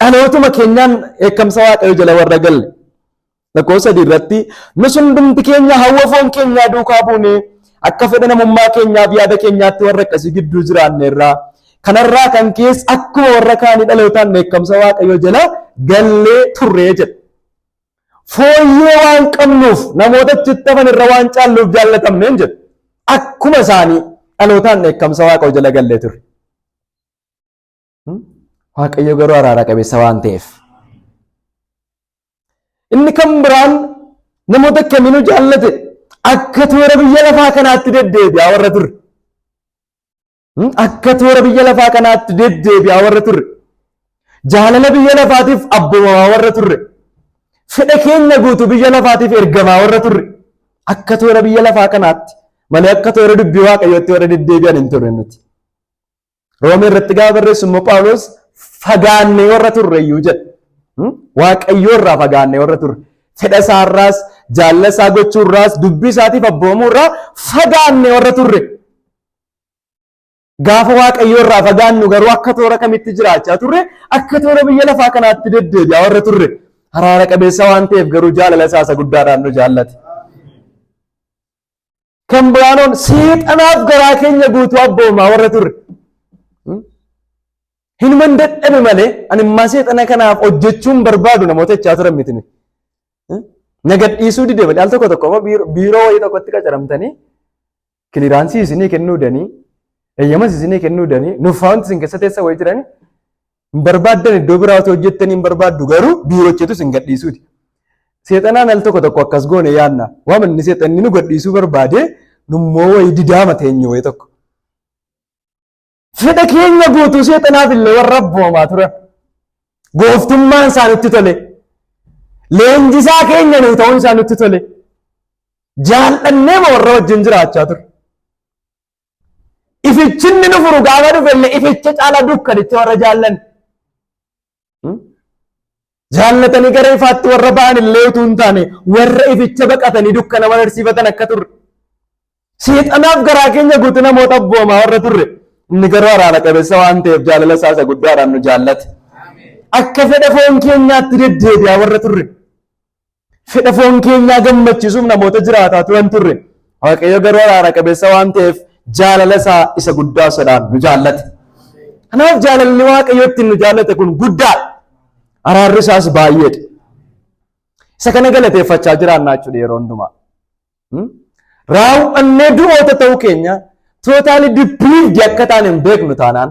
Dhalootuma keenyaan dheekkamsa Waaqayyo jala warra galle. Lakkoofsa 3 irratti nus hundumti keenya hawwa foon keenyaa duukaa buune akka fedha namummaa keenyaaf yaada keenyaatti warra akkasii gidduu jiraanneerraa. Kanarraa kan keessa akkuma warra kaanii dhalootaan dheekkamsa Waaqayyo jala gallee turree jedha. Fooyyee waan qabnuuf namoota achitti hafan irra waan caalluuf jaallatamneen jedha. Akkuma isaanii dhalootaan dheekkamsa Waaqayyo jala gallee turre. Waaqayyo garuu araara qabeessa waan ta'eef. Inni kan biraan namoota kamiinuu jaallate akka toora biyya lafaa kanaatti deddeebi'aa warra turre. Akka toora biyya lafaa kanaatti deddeebi'aa warra turre. Jaalala biyya lafaatiif abboomamaa warra turre. Fedha keenya guutuu biyya lafaatiif ergamaa warra turre. Akka toora biyya lafaa kanaatti malee akka toora dubbii Waaqayyootti warra deddeebi'an hin turre nuti. Roomee irratti gaafa barreessu immoo Phaawulos fagaannee warra turre iyyuu jedha. Waaqayyoo irraa fagaannee warra turre. Fedha isaarraas jaalala isaa gochuurraas dubbii isaatiif abboomamuurraa fagaannee warra turre. Gaafa Waaqayyoo irraa fagaannu garuu akka toora kamitti jiraachaa turre akka toora biyya lafaa kanaatti deddeebi'aa warra turre. Araara qabeessa waan ta'eef garuu jaalala isaa isa guddaadhaan nu jaallate. Kan biraanoon seexanaaf garaa keenya guutuu abboomaa warra turre. Hinuma dadhabe malee ani immaa seexana kanaaf hojjechuun barbaadu namoota jechaa turan miti. Na gadhiisuu dide malee al tokko biiroo wayii tokkotti qacaramtanii kiliraansii isinii kennuu danii eeyyamas isinii kennuu danii nuuffaawwanti isin keessa teessa wayii jiranii hin barbaaddan iddoo biraa otoo hojjettanii hin barbaaddu garuu biiroocheetu isin gadhiisuuti. Seexanaan al tokko akkas goone yaanna waan inni seexanni nu gadhiisuu barbaade nummoo wayii didaama teenye wayii tokko. Fedha keenya guutuu seexanaaf illee warra abboomaa turan. Gooftummaan isaanitti tole. Leenjisaa keenya nuyi ta'uun isaanitti tole. Jaallannee warra wajjin jiraachaa ture. Ifichinni nu furu gaafa dhufellee ificha caalaa dukkanitti warra jaallan. Jaallatanii gara ifaatti warra ba'an illee utuu hin taane warra ificha baqatanii dukkana agarsiifatan akka turre. Seexanaaf garaa keenya guutuu namoota abboomaa warra turre. Inni garuu araara qabeessa waan ta'eef jaalala isaa isa guddaadhaan nu jaallate. Akka fedha foon keenyaatti deddeebi'aa warra turre. Fedha foon keenyaa gammachiisuuf namoota jiraataa turan turre. Waaqayyo garuu araara qabeessa waan ta'eef jaalala isaa isa guddaa sadaan nu jaallate. Kanaaf jaalalli Waaqayyo ittiin nu jaallate kun guddaadha. Araarri isaas baay'eedha. Isa kana galateeffachaa jiraannaa jechuudha yeroo hundumaa. Raawwannee du'oota ta'uu keenya totally deprived akka taane hin beeknu taanaan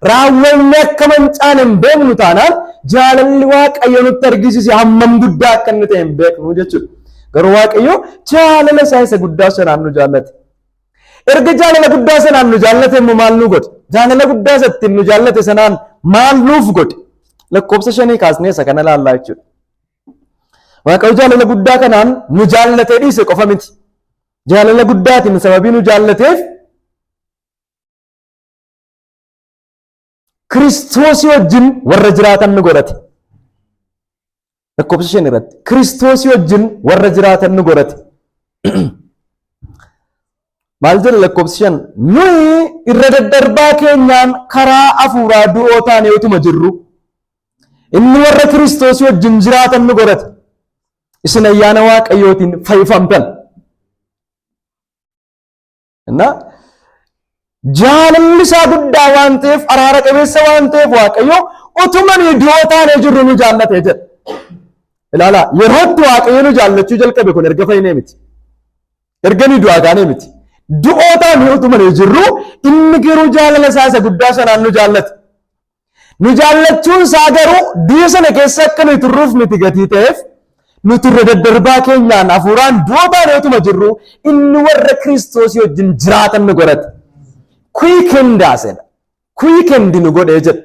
raawwannee akka mancaan hin beeknu taanaan jaalalli Waaqayyo nutti argisiise hammam guddaa akka inni ta'e hin beeknu jechuudha. Garuu Waaqayyo jaalala isaa isa guddaa sanaan nu jaallate. Erga jaalala guddaa sanaan nu jaallate immoo maal nu godhe? Jaalala guddaa isa ittiin nu jaallate sanaan maal nuuf godhe? Lakkoofsa 5 kaasnee isa kana ilaallaa jechuudha. Waaqayyo jaalala guddaa kanaan nu jaallatee dhiise qofa miti. Jaalala guddaatiin sababii nu jaallateef Kiristoosii wajjin warra jiraatan nu godhate. Lakkoofsa 5 irratti Kiristoosii wajjin warra jiraatan nu godhate. Maal jedha lakkoofsa 5? Nuyi irra daddarbaa keenyaan karaa hafuuraa du'oo taane utuma jirru inni warra Kiristoosii wajjin jiraatan nu godhate. Isin ayyaana Waaqayyootiin fayyifamtan. Jaalalli isaa guddaa waan ta'eef araara qabeessa waan ta'eef Waaqayyo utuma nuyi du'oo taanee jirru nu jaallate jedha. Ilaala yeroo itti Waaqayyo nu jaallachuu jalqabe kun erga fayyinee miti. Erga nuyi du'aa taanee miti. Du'oo taanee utuma nuyi jirru inni garuu jaalala isaa isa guddaa sanaan nu jaallate. Nu jaallachuun isaa garuu du'a sana keessa akka nuyi turruuf miti gatii ta'eef nuti irra daddarbaa keenyaan hafuuraan du'oo taanee utuma jirru inni warra Kiristoosii wajjin jiraatan nu godhate. Kuikendaasena. Kuikendi nu godhee jedha.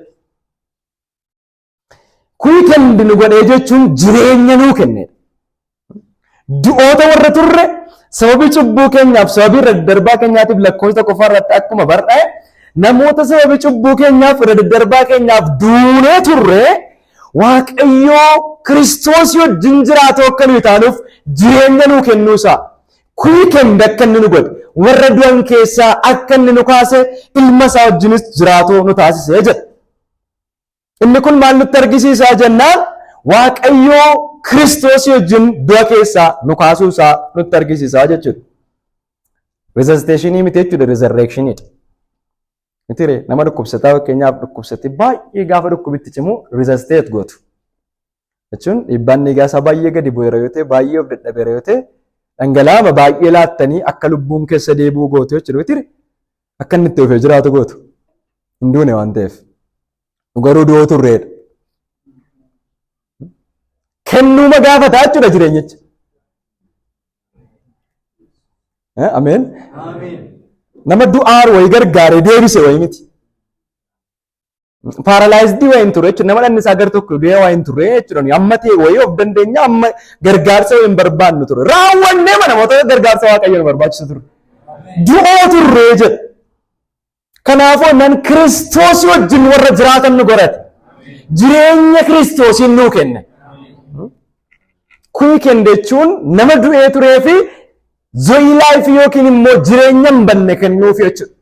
Kuikendi nu godhee jechuun jireenya nuu kennedha. Du'oota warra turre sababii cubbuu keenyaaf sababii irra daddarbaa keenyaatiif lakkoofsa tokko irratti akkuma bar'ee namoota sababii cubbuu keenyaaf irra daddarbaa keenyaaf duunee turre Waaqayyo Kiristoosii wajjin jiraatu akka nuyi taanuuf jireenya nuu kennuusaa kuikend akka inni nu godhe warra du'an keessaa akka inni nu kaase ilma isaa wajjinis jiraatoo nu taasisee jedha. Inni kun maal nutti argisiisaa jennaan Waaqayyoo Kiristoos wajjin du'a keessaa nu kaasuusaa nutti argisiisaa jechuudha. Resuscitationii miti jechuudha, resurrectionidha. Mitiire nama dhukkubsataa fakkeenyaaf dhukkubsatee baay'ee gaafa dhukkubitti cimu resuscitate gootu. Jechuun dhiibbaan dhiigaa isaa baay'ee gadi bu'eera yoo ta'e baay'ee of dadhabeera yoo ta'e dhangala'aa baay'ee laattanii akka lubbuun keessa deebi'u gootu jechuudha. Mitiire akka inni itti ofee jiraatu gootu. Hin duune waan ta'eef. Garuu du'oo turreedha. Kennuuma gaafataa jechuudha jireenyicha. Ameen. Nama du'aar wayii gargaaree deebise wayii miti. Paaralaayizidii wayii hin turre jechuudha. Nama dhanni isaa gar tokko du'ee wayii hin turre jechuudha. Amma ta'e wayii of dandeenya amma gargaarsa wayii hin barbaannu ture. Raawwannee mana namoota gargaarsa waaqayyoon barbaachisu ture. Du'oo turre jedha. Kanaafuu nan Kiristoos wajjin warra jiraatan nu godhate. Jireenya Kiristoosiin nuu kenne. Kuikend jechuun nama du'ee turee fi zo'ii laayifii yookiin immoo jireenya hin banne kennuuf jechuudha.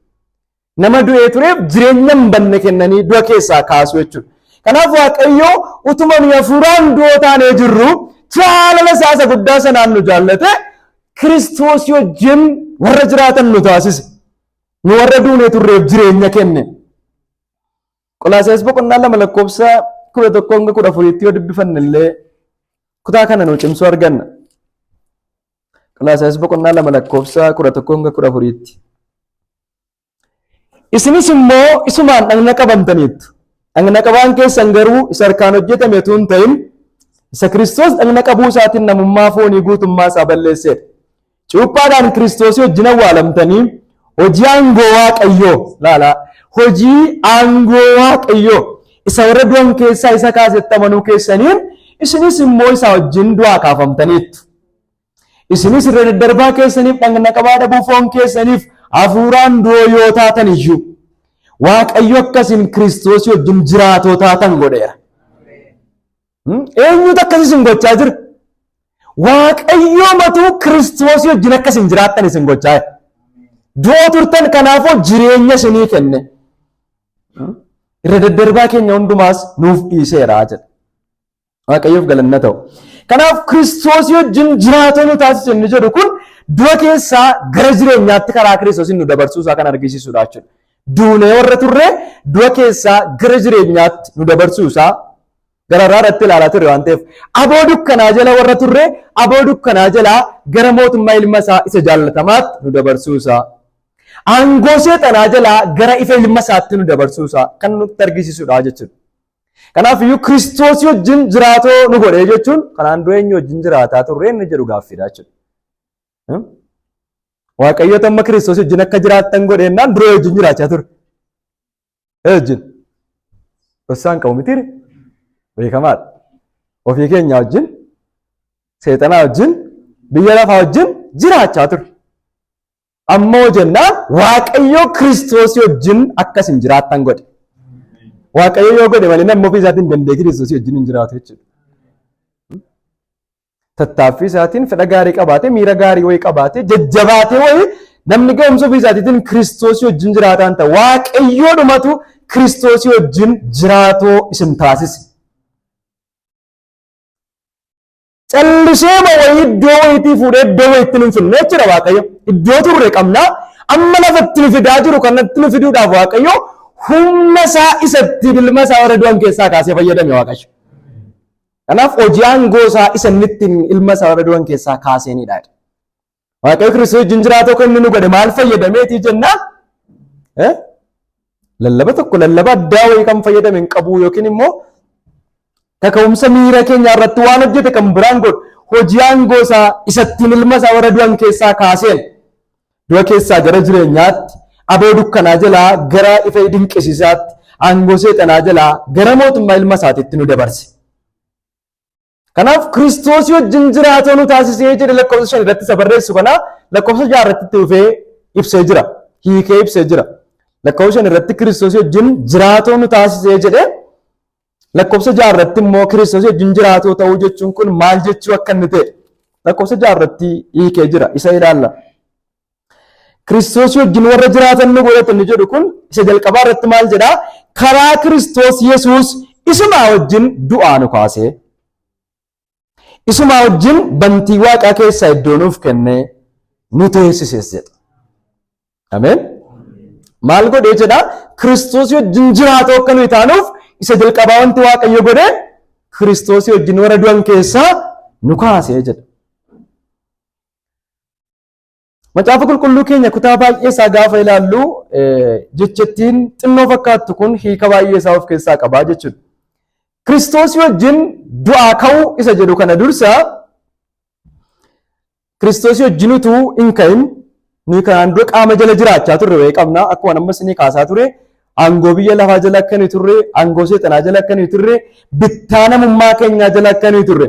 Nama du'ee tureef jireenya hin banne kennanii du'a keessaa kaasu jechuudha. Kanaaf Waaqayyoo utuma nuyi hafuuraan du'oo taanee jirru jaalala isaa isa guddaa sanaan nu jaallate Kiristoos wajjin warra jiraatan nu taasise. Nu warra duunee turreef jireenya kenne. Qolaasiyas boqonnaa 2:11-14 yoo dubbifanne illee kutaa kana nu cimsuu arganna. Qolaasiyas boqonnaa 2:11-14. Isinis immoo isumaan dhagna qabamtaniittu. Dhagna qabaan keessan garuu isa harkaan hojjetame utuu hin ta'in isa Kiristoos dhagna qabuu isaatiin namummaa foonii guutummaa isaa balleesseedha. Cuuphaadhaan Kiristoos wajjin awwaalamtanii hojii aangoo Waaqayyoo laala. Hojii aangoo Waaqayyoo isa warra du'an keessaa isa kaasetti amanuu keessaniin isinis immoo isa wajjin du'aa kaafamtaniittu. Isinis irra daddarbaa keessaniif dhagna qabaa dhabuu foon keessaniif hafuuraan du'oo yoo taatan iyyuu Waaqayyo akkasiin Kiristoos wajjin jiraatoo taatan godheera. Eenyutu akkas isin gochaa jira? Waaqayyo matuu Kiristoos wajjin akkas jiraattan isin gochaa jira. Du'oo turtan kanaafuu jireenya isinii kenne. Irra daddarbaa keenya hundumaas nuuf dhiiseera jedha. Waaqayyoof galanna ta'u. Kanaaf Kiristoos wajjin jiraatoo nu taasisu inni jedhu kun du'a keessaa gara jireenyaatti karaa Kiristoos nu dabarsuusaa kan argisiisudha jechuudha. Duunee warra turre du'a keessaa gara jireenyaatti nu dabarsuusaa gararraa irratti ilaalaa turre waan ta'eef aboo dukkanaa jala warra turre aboo dukkanaa jalaa gara mootummaa ilma isaa isa jaallatamaatti nu dabarsuusaa. Aangoo seexanaa jalaa gara ifa ilma isaatti nu dabarsuusaa kan nutti argisiisudha jechuudha. Kanaaf iyyuu Kiristoos wajjin jiraatoo nu godhee jechuun kanaan dura eenyu wajjin jiraataa turre inni jedhu gaaffiidha jechuudha. Waaqayyoota amma Kiristoos wajjin akka jiraattan godheennaan dura wajjin jiraachaa ture. Wajjin gossaan qabu mitiire beekamaadha. Ofii keenya wajjin seexanaa wajjin biyya lafaa wajjin jiraachaa ture. Ammoo jennaan Waaqayyoo Kiristoos wajjin akkasin jiraattan godhe. Waaqayyo yoo godhe malee namni ofii isaatiin danda'e Kiristoos wajjin hin jiraatu jechuudha. Tattaaffii isaatiin fedha gaarii qabaatee miira gaarii wayii qabaatee jajjabaatee wayii namni ga'umsa ofii isaatiin Kiristoos wajjin jiraataan ta'a. Waaqayyoodhumatu Kiristoos wajjin jiraatoo isin taasise. Callisee wayii iddoo wayiitii fuudhee iddoo wayiitti nu finne jechuudha Waaqayyo. Iddoo turre qabnaa amma lafatti nu fidaa jiru kanatti nu fiduudhaaf Waaqayyo humna isaa isatti ilma isaa warra du'an keessaa kaasee fayyadame Waaqayyo. Kanaaf hojii aangoo isaa isa inni ittiin ilma isaa warra du'an keessaa kaaseenidha. Waaqayyo Kiristoos wajjin jiraatoo kan inni nu godhe maal fayyadameetii jennaan? Lallaba tokko lallaba addaa wayii kan fayyadame hin qabu yookiin immoo kaka'umsa miira keenya irratti waan hojjete kan biraan godhu hojii aangoo isaa isattiin ilma isaa warra du'an keessaa kaaseen du'a keessaa gara jireenyaatti aboo dukkanaa jalaa gara ifa dinqisiisaatti aangoo seexanaa jalaa gara mootummaa ilma isaatiitti nu dabarse. Kanaaf Kiristoos wajjin jiraatoo nu taasisee jedhe lakkoofsa 5 irratti isa barreessu kana lakkoofsa 6 irratti dhufee ibsee jira. Hiikee ibsee jira. Lakkoofsa 5 irratti Kiristoos wajjin jiraatoo nu taasisee jedhe lakkoofsa 6 irratti immoo Kiristoos wajjin jiraatoo ta'uu jechuun kun maal jechuu akka inni ta'e lakkoofsa 6 irratti hiikee jira. Isa ilaalla. Kiristoos wajjin warra jiraatan nu godhatan ni jedhu kun isa jalqabaa irratti maal jedhaa? Karaa Kiristoos Yesuus isumaa wajjin du'aa nu kaasee, isumaa wajjin bantii Waaqaa keessaa iddoo nuuf kennee nu teessises jedha. Ameen. Maal godhee jedhaa? Kiristoos wajjin jiraatoo akka nuyi taanuuf isa jalqabaa wanti Waaqayyo godhe Kiristoos wajjin warra du'an keessaa nu kaasee jedha. Macaafa qulqulluu keenya kutaa baay'ee isaa gaafa ilaallu jechettiin xinnoo fakkaattu kun hiika baay'ee isaa of keessaa qabaa jechuudha. Kiristoos wajjin du'aa ka'uu isa jedhu kana dursa Kiristoos wajjin utuu hin ka'in nuyi kanaan dura qaama jala jiraachaa turre wayii qabna. Akkuma ammas ni kaasaa ture. Aangoo biyya lafaa jala akka nuyi turre, aangoo seexanaa jala akka nuyi turre, bittaa namummaa keenyaa jala akka nuyi turre.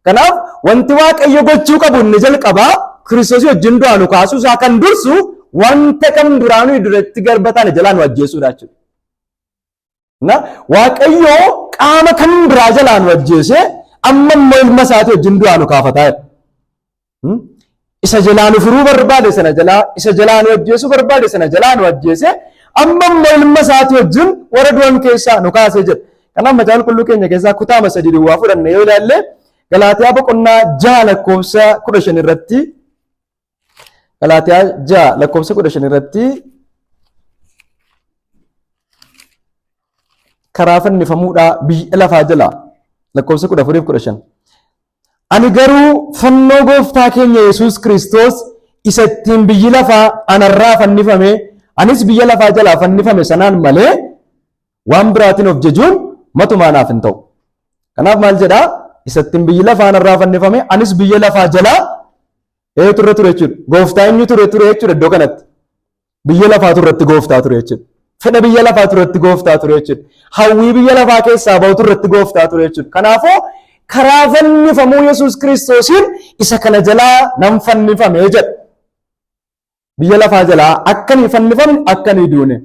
Kanaaf wanti Waaqayyo gochuu qabu inni jalqabaa Kiristoos wajjin du'aa nu kaasuu isaa kan dursu wanta kam duraa nuyi duratti garbataan jalaa nu ajjeesuudha jechuudha. Waaqayyo qaama kan biraa jalaa nu ajjeese amma immoo ilma isaatii wajjin du'aa nu kaafataa jedha. Isa jalaa nu furuu barbaade sana jalaa, isa jalaa nu ajjeesuu barbaade sana jalaa nu ajjeese amma immoo ilma isaatii wajjin warra du'an keessaa nu kaasee jedha. Kanaaf macaafa qulqulluu keenya keessaa kutaa 3 duwwaa fudhanne yoo ilaalle Galaatiyaa boqonnaa 6 lakkoofsa 15 irratti, Galaatiyaa 6 lakkoofsa 15 irratti karaa fannifamuudhaa biyya lafaa jala lakkoofsa 14-15. Ani garuu fannoo gooftaa keenya Yesuus Kiristoos isa ittiin biyyi lafaa anarraa fannifame, anis biyya lafaa jalaa fannifame sanaan malee waan biraatiin of jajuun matumaa naaf hin ta'u. Kanaaf maal jedhaa? Isa ittiin biyyi lafaa anarraa fannifame, anis biyya lafaa jalaa turre jechuudha. Gooftaa eenyu ture jechuudha iddoo kanatti. Biyya lafaa turretti gooftaa ture jechuudha. Fedha biyya lafaa turretti gooftaa ture jechuudha. Hawwii biyya lafaa keessaa bahu turretti gooftaa ture jechuudha. Kanaafuu karaa fannifamuu Yesuus Kiristoosiin isa kana jalaa nan fannifame jedha. Biyya lafaa jalaa akka ni fannifamne akka ni duune.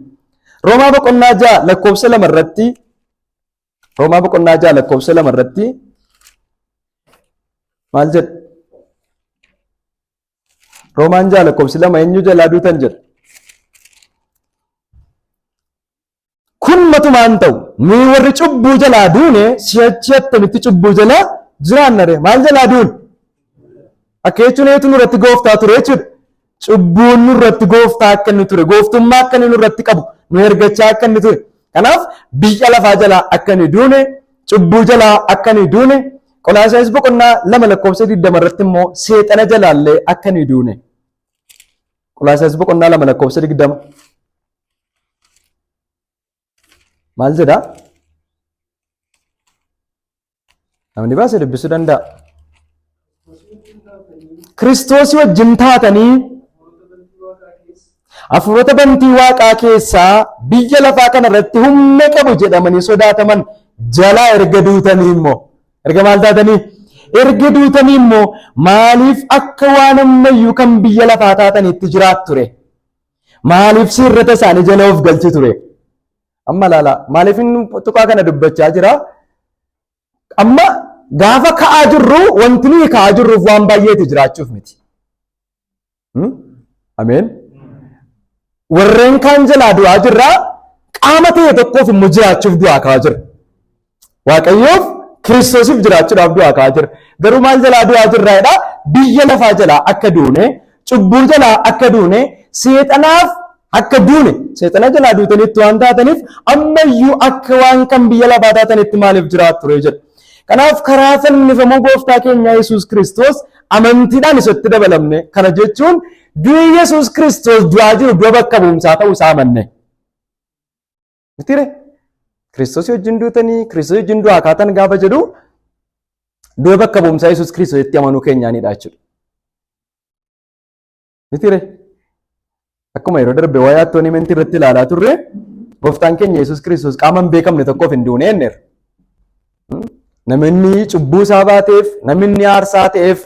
Roomaa boqonnaa 6 lakkoofsa 2 irratti, Roomaa boqonnaa 6 lakkoofsa 2 irratti maal jedha? Roomaan 6 lakkoofsi 2 eenyu jalaa duutan jedha? Kun matumaan ta'u nuyi warri cubbuu jalaa duune si'achi attamitti cubbuu jalaa jiraannare? Maal jalaa duune? Akka jechuun eetu nurratti gooftaa ture jechuudha. Cubbuun nurratti gooftaa akka inni ture, gooftummaa akka inni nurratti qabu, nu ergachaa akka inni ture. Kanaaf biyya lafaa jalaa akka inni duune, cubbuu jalaa akka inni duune, Qolaasiyas boqonnaa 2 lakkoofsa 20 irratti immoo seexana jalaallee akka inni duune. Qolaasiyas boqonnaa 2 lakkoofsa 20. Maal jedhaa? Namni baasee dubbisuu danda'a. Kiristoos wajjin taatanii hafuurota bantii Waaqaa keessaa biyya lafaa kana irratti humna qabu jedhamanii sodaataman jalaa erga duutanii immoo, erga maal taatanii? Erga duutanii immoo maaliif akka waan ammayyuu kan biyya lafaa taataniitti jiraat ture? Maaliif sirrata isaanii jala of galchi ture? Amma laala maaliif inni tuqaa kana dubbachaa jira? Amma gaafa ka'aa jirru wanti nuyi ka'aa jirruuf waan baay'eeti jiraachuuf miti. Ameen. Warreen kaan jalaa du'aa jirraa qaama ta'e tokkoof immoo jiraachuuf du'aa ka'aa jira. Waaqayyoof Kiristoosiif jiraachuudhaaf du'aa ka'aa jira. Garuu maal jalaa du'aa jirraa jedhaa? Biyya lafaa jalaa akka duune, cubbuu jalaa akka duune, seexanaaf akka duune, seexana jalaa duutanitti waan taataniif ammayyuu akka waan kan biyya lafaa taatanitti maaliif jiraatu ture jedha. Kanaaf karaa fannifamuu gooftaa keenya Yesuus Kiristoos amantiidhaan isatti dabalamne. Kana jechuun du'i Yesuus Kiristoos du'aa jiru du'a bakka bu'umsaa ta'uu isaa amanne. Mitiire Kiristoos wajjin duutanii, Kiristoos wajjin du'aa kaatan gaafa jedhu du'a bakka bu'umsaa Yesuus Kiristoositti amanuu keenyaanidha jechuudha. Mitiire akkuma yeroo darbe waa'ee hattoonni amantii irratti ilaalaa turre gooftaan keenya Yesuus Kiristoos qaama hin beekamne tokkoof hin duune jenneera. Namni cubbuu isaa baateef, namni aarsaa ta'eef,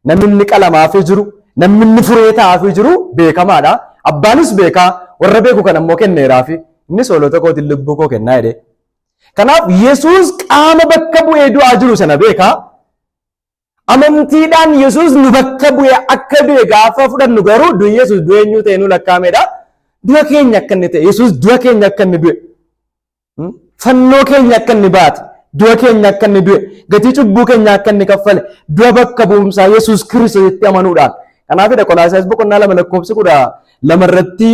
namni qalamaafii jiru, namni furee ta'aafii jiru beekamaadha. Abbaanis beekaa, warra beeku kan ammoo kenneeraafi inni hoolota kootiin lubbuu koo kennaa jedhee. Kanaaf Yesuus qaama bakka bu'ee du'aa jiru sana beekaa. Amantiidhaan Yesuus nu bakka bu'ee akka du'e gaafa fudhannu garuu du'i Yesuus du'e eenyu ta'e nu lakkaa'amedha. Du'a keenya akka inni ta'e Yesuus du'a keenya akka inni du'e. Fannoo keenya akka inni baate. Du'a keenya akka inni du'e. Gatii cubbuu keenya akka inni kaffale. Du'a bakka bu'umsaa Yesuus Kiristoositti amanuudhaan. Kanaafidha Qolaasaayis boqonnaa 2:2 irratti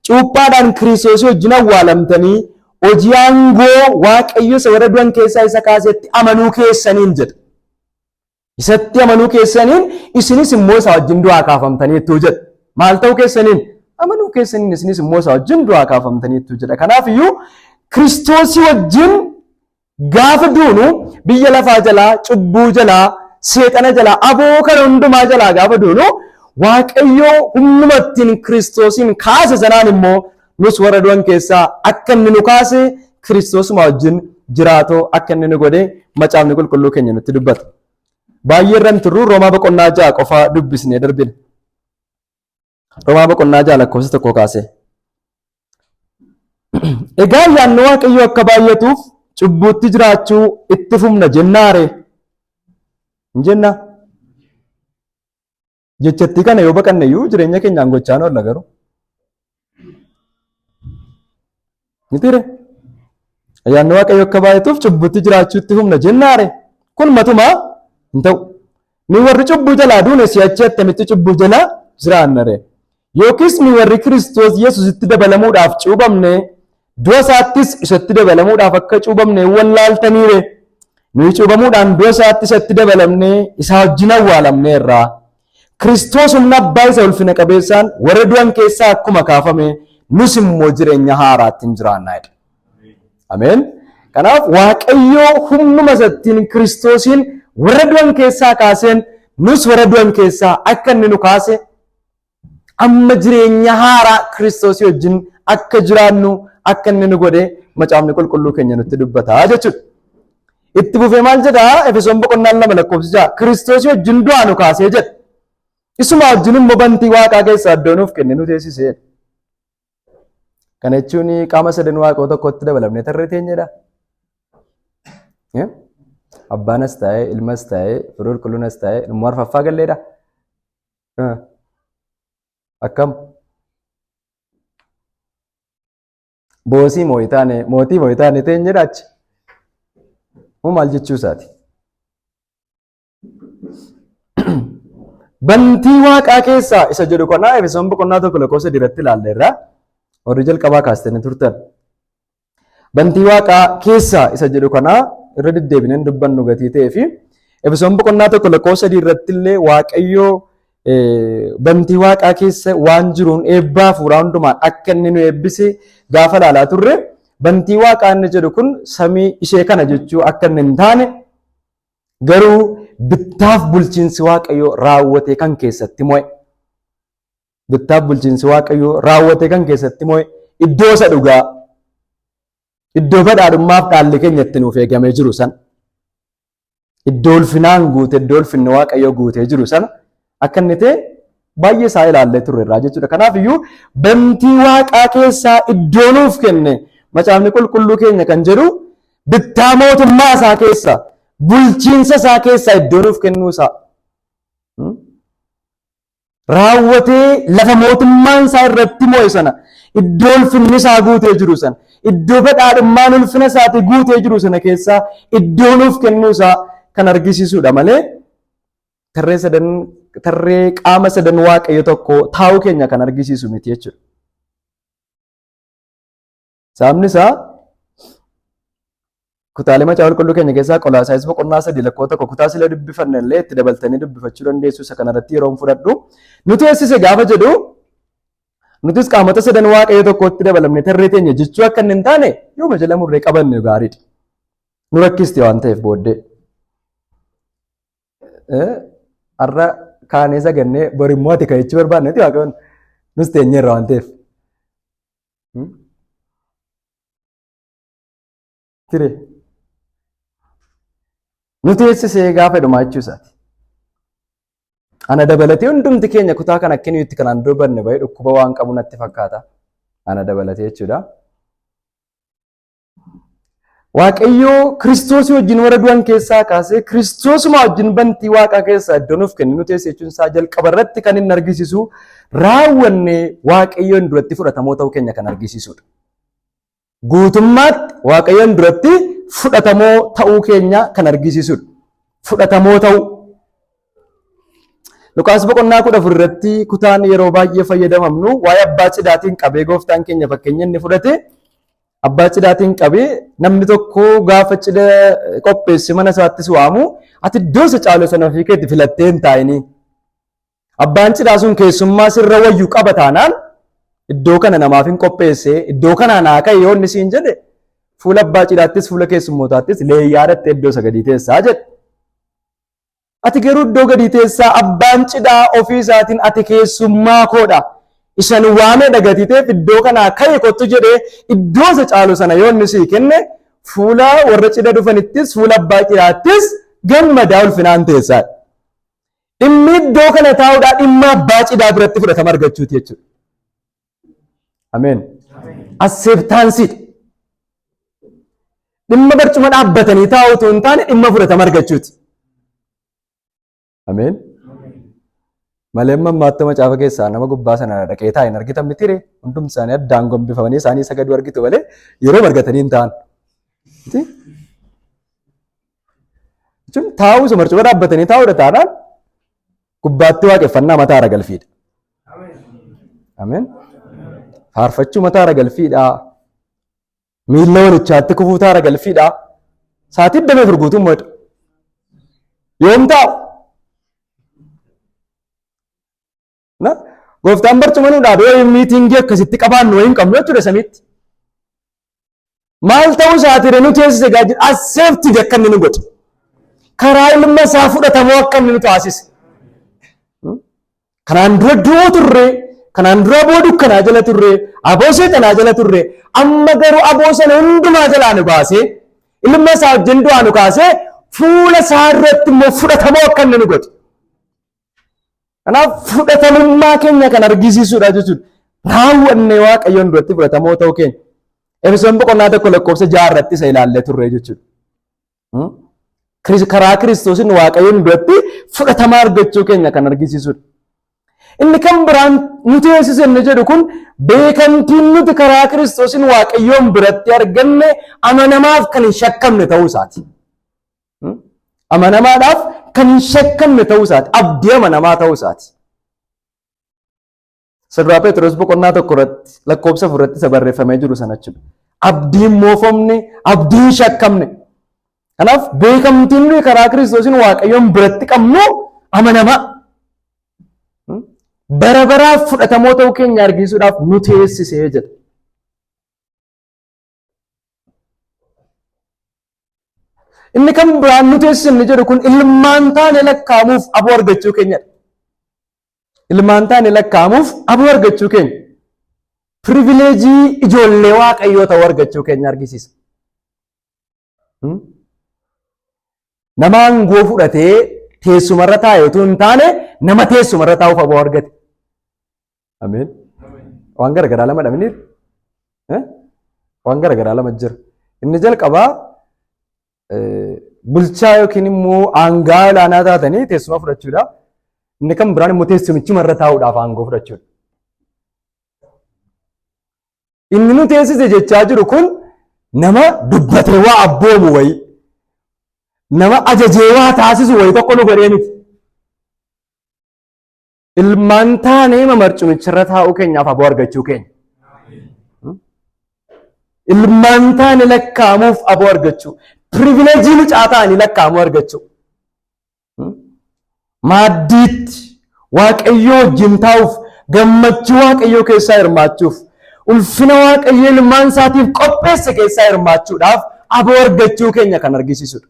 cuuphaadhaan Kiristoosii wajjin awwaalamtanii hojii aangoo Waaqayyo isa warra du'an keessaa isa kaasetti amanuu keessaniin jedha. Isatti amanuu keessaniin isinis immoo isa wajjin du'aa kaafamtaniittuu jedha. Maal ta'uu keessaniin? Amanuu keessaniin isinis immoo isa wajjin du'aa kaafamtaniittuu jedha. Kanaafiyyuu Kiristoosii wajjin gaafa duunu biyya lafaa jalaa, cubbuu jalaa, seexana jalaa, aboo kana hundumaa jalaa gaafa duunu Waaqayyo humnumattiin Kiristoosiin kaase sanaan immoo nus warra du'an keessaa akka inni nu kaase Kiristoosuma wajjin jiraatoo akka inni nu godhe macaafni qulqulluu keenya nutti dubbata. Baay'ee irraan turru Roomaa boqonnaa 6 qofa dubbisnee darbine. Roomaa boqonnaa 6 lakkoofsa 1 kaase. Egaa ayyaanni Waaqayyoo akka baay'atuuf cubbuutti jiraachuu itti fufna jennaare. Hin jenna. Jechatti kana yoo baqanne iyyuu jireenya keenyaan gochaan oolla garuu. Nitire. Ayyaanni Waaqayyoo akka baay'atuuf cubbuutti jiraachuu itti fufna jennaare. Kun matumaa hin ta'u. Ni warri cubbuu jalaa duune si'achi attamitti cubbuu jalaa jiraannare. Yookiis ni warri Kiristoos Yesuusitti dabalamuudhaaf cuuphamne du'a isaattis isatti dabalamuudhaaf akka cuuphamne wallaaltaniire. Nuyi cuuphamuudhaan du'a isaatti isatti dabalamne isa wajjin awwaalamneerra. Kiristoos humna abbaa isa ulfina qabeessaan warra du'an keessaa akkuma kaafame nus immoo jireenya haaraattiin jiraannaa jedha. Ameen. Kanaaf Waaqayyoo humnuma isattiin Kiristoosiin warra du'an keessaa kaaseen nus warra du'an keessaa akka inni nu kaase amma jireenya haaraa Kiristoosii wajjin akka jiraannu akka inni nu godhe macaafni qulqulluu keenya nutti dubbata jechuudha. Itti fufee maal jedhaa? Efesoon boqonnaa 2 lakkoofsa 6 Kiristoosii wajjin du'aa nu kaasee jedha. Isuma wajjin immoo bantii Waaqaa keessaa iddoo nuuf kenne nu teessisee. Kana jechuun qaama sadan Waaqoo tokkotti dabalamnee tarree teenyedha. Abbaanas ta'ee, ilmas ta'ee, Firool qulqulluunas ta'ee, immoo arfaffaa galleedha. Akkam? Boosii mootii moo'itaane teenyedha achi. Moo maal jechuu isaati? Bantii Waaqaa keessaa isa jedhu kanaa Efesoon boqonnaa 1 lakkoofsa 3 irratti ilaalleerra. Warri jalqabaa kaastanii turtan. Bantii Waaqaa keessaa isa jedhu kanaa irra deddeebineen dubbannu gatii ta'ee fi Efesoon boqonnaa 1 lakkoofsa 3 irratti illee Waaqayyoo bantii Waaqaa keessa waan jiruun eebbaa hafuuraa hundumaan akka inni nu eebbise gaafa ilaalaa turre bantii Waaqaa inni jedhu kun samii ishee kana jechuu akka inni hin taane garuu bittaaf bulchiinsi Waaqayyoo raawwate kan keessatti mo'e. Bittaaf bulchiinsi Waaqayyoo raawwate kan keessatti mo'e iddoo isa dhugaa iddoo badhaadhummaaf dhaalli keenya itti nuuf eegamee jiru sana iddoo ulfinaan guute iddoo ulfinni Waaqayyoo guutee jiru sana akka inni ta'e baay'ee isaa ilaallee turreerraa jechuudha. Kanaaf iyyuu bantii Waaqaa keessaa iddoo nuuf kenne macaafni qulqulluu keenya kan jedhu bittaa mootummaa isaa keessaa bulchiinsa isaa keessaa iddoo nuuf kennuu isaa raawwatee lafa mootummaan isaa irratti mo'e sana iddoo ulfinni isaa guutee jiru sana iddoo badhaadhummaan ulfina isaatii guutee jiru sana keessaa iddoo nuuf kennuu isaa kan argisiisudha malee tarree qaama sadan Waaqayyo tokko taa'uu keenya kan argisiisu miti jechuudha. Sababni isaa kutaalee macaafa qulqulluu keenya keessaa Qolaasaayis boqonnaa 3 lakkoofsa 1 kutaa sila dubbifanne illee itti dabaltanii dubbifachuu dandeessu. Isa kanarratti yeroon fudhadhu nuti eessise gaafa jedhu nutis qaamota sadan Waaqayyo tokkotti dabalamne tarree teenya jechuu akka hin taane yooma jala murree qabanne gaariidha. Nu rakkiste waan ta'eef booddee. Har'a kaanee sagannee borimmoo ati ka'echuu barbaadneeti Waaqayyoon nus teenyeerra waan ta'eef. Tire. Nuti eessisee gaafa dhumaa jechuu isaati. Ana dabalatee hundumti keenya kutaa kan akka nuyi itti kanaan dubbanne bahee dhukkuba waan qabu natti fakkaata. Ana dabalatee jechuudha. Waaqayyoo Kiristoosii wajjin warra du'an keessaa kaasee Kiristoosuma wajjin bantii Waaqaa keessaa iddoo nuuf kennu nu teesse jechuun isaa jalqaba irratti kan inni argisiisu raawwannee Waaqayyoon duratti fudhatamoo ta'uu keenya kan argisiisudha. Guutummaatti Waaqayyoon duratti fudhatamoo ta'uu keenya kan argisiisudha. Fudhatamoo ta'uu. Luqaas boqonnaa 14 irratti kutaan yeroo baay'ee fayyadamamnu waa'ee abbaa cidhaatiin qabee gooftaan keenya fakkeenya inni fudhate abbaa cidhaatiin qabee namni tokko gaafa cidha qopheesse mana isaattis waamu ati iddoo isa caalu sana ofii keetti filattee hin taa'inii. Abbaan cidhaa sun keessummaa sirra wayyu qaba taanaan iddoo kana namaaf hin qopheesse iddoo kanaa naa ka'e yoo inni siin jedhe fuula abbaa cidhaattis fuula keessummootaattis leeyyaadattee iddoo isa gadii teessaa jedhe. Ati garuu iddoo gadii teessaa abbaan cidhaa ofii isaatiin ati keessummaa koodha. Isan waamee dhagatiteef iddoo kanaa ka'e kottu jedhee iddoo isa caalu sana yoo inni sii kenne fuula warra cidha dhufanittis fuula abbaa cidhaattis gammadaa ulfinaan teessaa. Dhimmi iddoo kana taa'uudhaa dhimma abbaa cidhaa biratti fudhatama argachuuti jechuudha. Ameen. Asseeftaansiidha. Dhimma barcuma dhaabbatanii taa'uu otoo hin taane dhimma fudhatama argachuuti. Ameen. Malee mammaattuu macaafa keessaa nama gubbaa sana dhaqee taa'in argitan mitire hundumti isaanii addaan gombifamanii isaanii sagaduu argitu malee yeroo margatanii hin ta'an. Taa'uu isa marcuma dhaabbatanii taa'uudha taanaan gubbaatti waaqeffannaa mataa irra galfiidha. Ameen. Faarfachuu mataa irra galfiidha. Miilla walichaatti kufuu ta'a irra galfiidha. Saatii damee furguutuun mooda. Yoom taa'u? Gooftaan barcuma nu dhaabee miitingii akkasitti qabaannu wayii hin qabnu jechuudha samiitti. Maal ta'uu isaatiire nu teessise gaajjira asseeftii akka inni nu godhe. Karaa ilma isaa fudhatamoo akka inni nu taasise. Kanaan dura du'oo turre, kanaan dura aboo dukkanaa jala turre, aboo seexanaa jala turre, amma garuu aboo sana hundumaa jalaa nu baasee ilma isaa wajjin du'aa nu kaasee fuula isaa irratti immoo fudhatamoo akka inni nu godhe. Kanaaf fudhatamummaa keenya kan argisiisudha jechuudha. Raawwannee Waaqayyoon duratti fudhatamoo ta'uu keenya. Efesoon boqonnaa 1 lakkoofsa 6 irratti isa ilaallee turre jechuudha. Karaa Kiristoosiin Waaqayyoon duratti fudhatama argachuu keenya kan argisiisudha. Inni kan biraan nuti eegsise inni jedhu kun beekamtiin nuti karaa Kiristoosiin Waaqayyoon biratti arganne amanamaaf kan hin shakkamne ta'uu isaati. Amanamaadhaaf kan hin shakkamne ta'uu isaati. Abdii amanamaa ta'uu isaati. Sirraa Pheexroos boqonnaa 1 irratti lakkoofsa 4 irratti isa barreeffamee jiru sana jechuudha. Abdiin moofamne, abdiin shakkamne. Kanaaf beekamtiin nuyi karaa Kiristoosiin Waaqayyoon biratti qabnu amanamaa. Bara baraaf fudhatamoo ta'uu keenya argisiisuudhaaf nu teessisee jedha. Inni kan biraan nu teessisne jedhu kun ilmaan taane lakkaamuuf aboo argachuu keenyadha. Ilmaan taane lakkaamuuf aboo argachuu keenya. Privileejii ijoollee Waaqayyoo ta'uu argachuu keenya argisiisa. Nama aangoo fudhatee teessumarra taa'e utuu hin taane nama teessumarra taa'uuf aboo argate. Ameen. Waan garagaraa lama dhabiniir. Waan garagaraa lama jira. Inni jalqabaa bulchaa yookiin immoo aangaa olaanaa taatanii teessuma fudhachuudha. Inni kan biraan immoo teessumichumarra taa'uudhaaf aangoo fudhachuudha. Inni nu teessise jechaa jiru kun nama dubbatee waa abboomu wayii, nama ajajee waa taasisu wayii tokko nu godhee miti. Ilmaan taanee marcumicharra taa'uu keenyaaf aboo argachuu keenya. Ilmaan taane lakkaamuuf aboo argachuu. Privileejii mucaa ta'anii lakkaamuu argachuu. Maaddiitti Waaqayyoo wajjin taa'uuf, gammachuu Waaqayyoo keessaa hirmaachuuf, ulfina Waaqayyoo ilmaan isaatiif qopheesse keessaa hirmaachuudhaaf aboo argachuu keenya kan argisiisudha.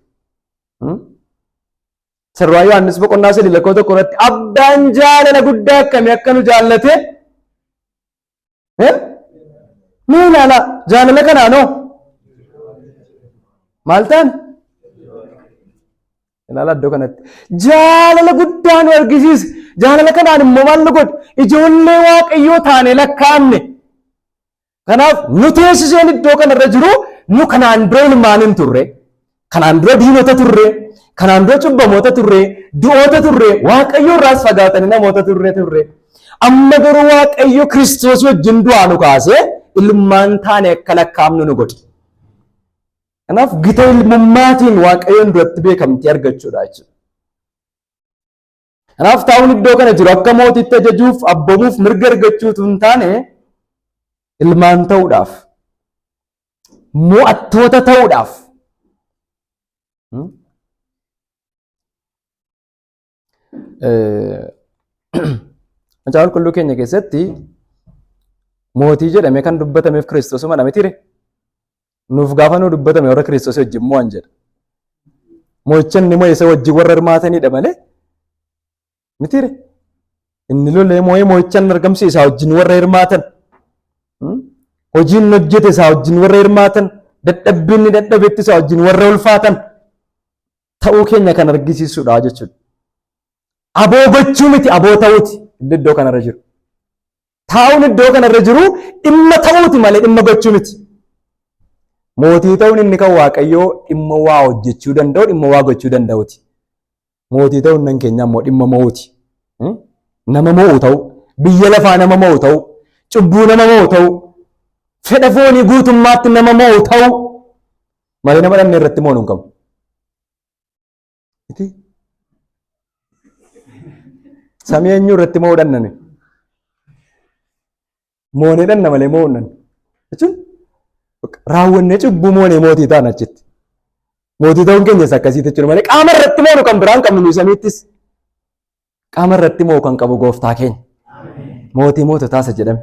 Sirraa Yohaannis boqonnaa 3 lakkoofsa 1 irratti abbaan jaalala guddaa akkamii akka nu jaallate mee ilaala jaalala kanaanoo maal ta'an ilaala iddoo kanatti jaalala guddaa nu argisiise. Jaalala kanaan immoo maal nu godhe? Ijoollee Waaqayyoo taane lakkaa'amne. Kanaaf nu teessiseen iddoo kanarra jiru nu kanaan dura ilmaanin turre, kanaan dura diinota turre, kanaan dura cubbamoota turre, du'oota turre, Waaqayyo irraas fagaatanii namoota turre. Amma garuu Waaqayyo Kiristoos wajjin du'aa nu kaasee ilmaan taane akka lakkaa'amnu nu godhe. Kanaaf gita ilmummaatiin Waaqayyoon duratti beekamtii argachuudha jechuudha. Kanaaf taa'uun iddoo kana jiru akka mootiitti ajajuuf, abbomuuf, mirga argachuutu hin taane ilmaan ta'uudhaaf, mo'attoota ta'uudhaaf. Macaafa qulqulluu keenya keessatti mootii jedhamee kan dubbatameef Kiristoosuma namitire. Nuuf gaafa nu dubbatame warra Kiristoos wajjin mo'an jedha. Mo'ichaan ni mo'e isa wajjin warra hirmaatanidha malee mitire. Inni lolee mo'ee mo'ichaan argamsiisa wajjin warra hirmaatan. Hojiin hojjete isaa wajjin warra hirmaatan. Dadhabbiin ni dadhabetti isaa wajjin warra ulfaatan ta'uu keenya kan argisiisudha jechuudha. Aboo gochuu miti aboo ta'uuti iddoo kanarra jiru. Taa'uun iddoo kanarra jiru dhimma ta'uuti malee dhimma gochuu miti. Mootii ta'uun inni kan Waaqayyoo dhimma waa hojjechuu danda'u, dhimma waa gochuu danda'uti. Mootii ta'uun nan keenya immoo dhimma mo'uuti. Nama mo'u ta'u, biyya lafaa nama mo'u ta'u, cubbuu nama mo'u ta'u, fedha foonii guutummaatti nama mo'u ta'u malee nama dhabne irratti mo'uu hin qabu. Samii eenyuu irratti mo'uu dhandhame? Moonee dhanna malee mo'uu hin dhandhu. Jechuun raawwannee cubbuu moonee mootii ta'an achitti. Mootii ta'uun keenyas akkasiiti jechuudha malee qaama irratti mo'u kan biraan qabnu nuyi samiittis. Qaama irratti mo'u kan qabu gooftaa keenya. Mootii moototaas jedhame.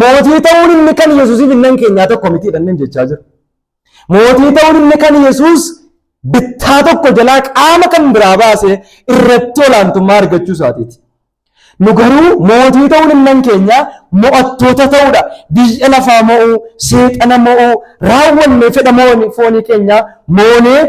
Mootii ta'uun inni kan Yesuusiif innan keenyaa tokko miti dhannan jechaa jiru. Mootii ta'uun inni kan Yesuus bittaa tokko jalaa qaama kan biraa baasee irratti olaantummaa argachuu isaatiiti. Nu garuu mootii ta'uun innan keenya mo'attoota ta'uudha. Biyya lafaa mo'uu, seexana mo'uu, raawwannee fedha foonii keenya moonee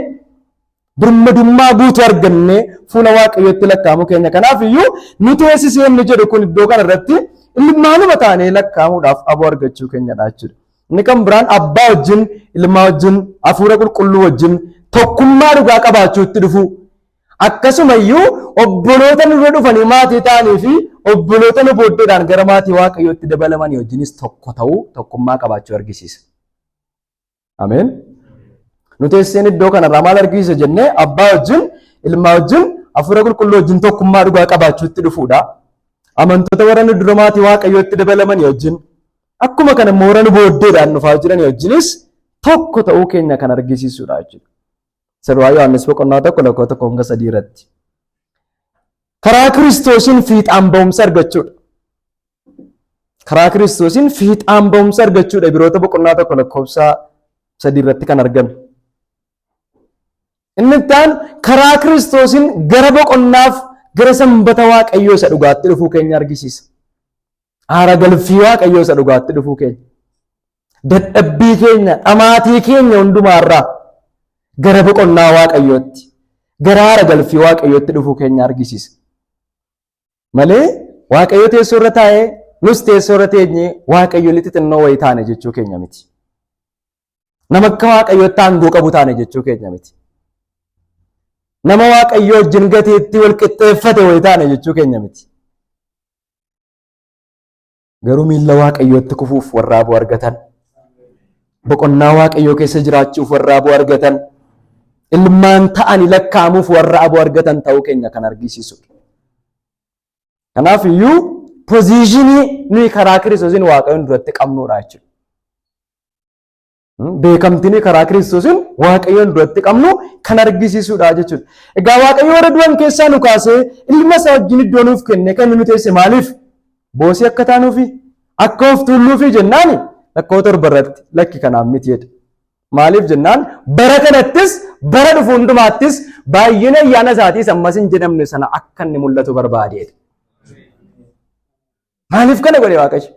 birmadummaa guutuu argannee fuula Waaqayyootti lakkaa'amu keenya. Kanaaf iyyuu nuti eessisee inni jedhu kun iddoo kanarratti ilmaanuma taanee lakkaa'amuudhaaf aboo argachuu keenyadha jechuudha. Inni kan biraan abbaa wajjin, ilmaa wajjin, hafuura qulqulluu wajjin tokkummaa dhugaa qabaachuutti dhufu. Akkasuma iyyuu obboloota nurra dhufanii maatii ta'anii fi obboloota nu booddeedhaan gara maatii Waaqayyootti dabalamanii wajjinis tokko ta'uu, tokkummaa qabaachuu argisiisa. Ameen. Nuti eesseen iddoo kanarraa maal argisiisa jennee abbaa wajjin, ilmaa wajjin, hafuura qulqulluu wajjin tokkummaa dhugaa qabaachuutti dhufuudha. Amantoota warra nu dura maatii Waaqayyootti dabalamanii wajjin akkuma kana immoo warra nu booddeedhaan dhufaa jiran wajjinis tokko ta'uu keenya kan argisiisudha jechuudha. Sirraa Yohaannis boqonnaa 1:1-3 irratti. Karaa Kiristoosiin fiixaan ba'umsa argachuudha. Karaa Kiristoosiin fiixaan ba'umsa argachuudha. Ibroota boqonnaa 1:3 irratti kan argame. Inni ittaan karaa Kiristoosiin gara boqonnaaf gara sanbata Waaqayyoo isa dhugaatti dhufuu keenya argisiisa. Aara galfii Waaqayyoo isa dhugaatti dhufuu keenya. Dadhabbii keenya, dhamaatii keenya hundumaarraa gara boqonnaa Waaqayyootti, gara aara galfii Waaqayyootti dhufuu keenya argisiisa. Malee Waaqayyo teessoo irra taa'ee nus teessoo irra teenyee Waaqayyo xixinnoo wayii taane jechuu keenya miti. Nama akka Waaqayyootti aangoo qabu taane jechuu keenya miti. Nama Waaqayyoo wajjin gateetti wal qixxeeffate wayii taane jechuu keenya miti. Garuu miilla Waaqayyootti kufuuf warra aboo argatan, boqonnaa Waaqayyoo keessa jiraachuuf warra aboo argatan, ilmaan ta'anii lakkaa'amuuf warra aboo argatan ta'uu keenya kan argisiisudha. Kanaaf iyyuu pozishinii nuyi karaa Kiristoosiin Waaqayyoon duratti qabnudha jechuudha. Beekamtiin karaa Kiristoosiin Waaqayyoon duratti qabnu kan argisiisudha jechuudha. Egaa Waaqayyo warra du'an keessaa nu kaasee ilma isaa wajjin iddoo nuuf kenne kan nu teesse maaliif? Boosii akka taanuufi akka of tuulluufi jennaani lakkoo torba irratti lakki kanaan miti jedha. Maaliif jennaan bara kanattis bara dhufu hundumaattis baay'ina ayyaana isaatiis ammas hin jedhamne sana akka inni mul'atu barbaadeedha. Maaliif kana godhe Waaqayyo?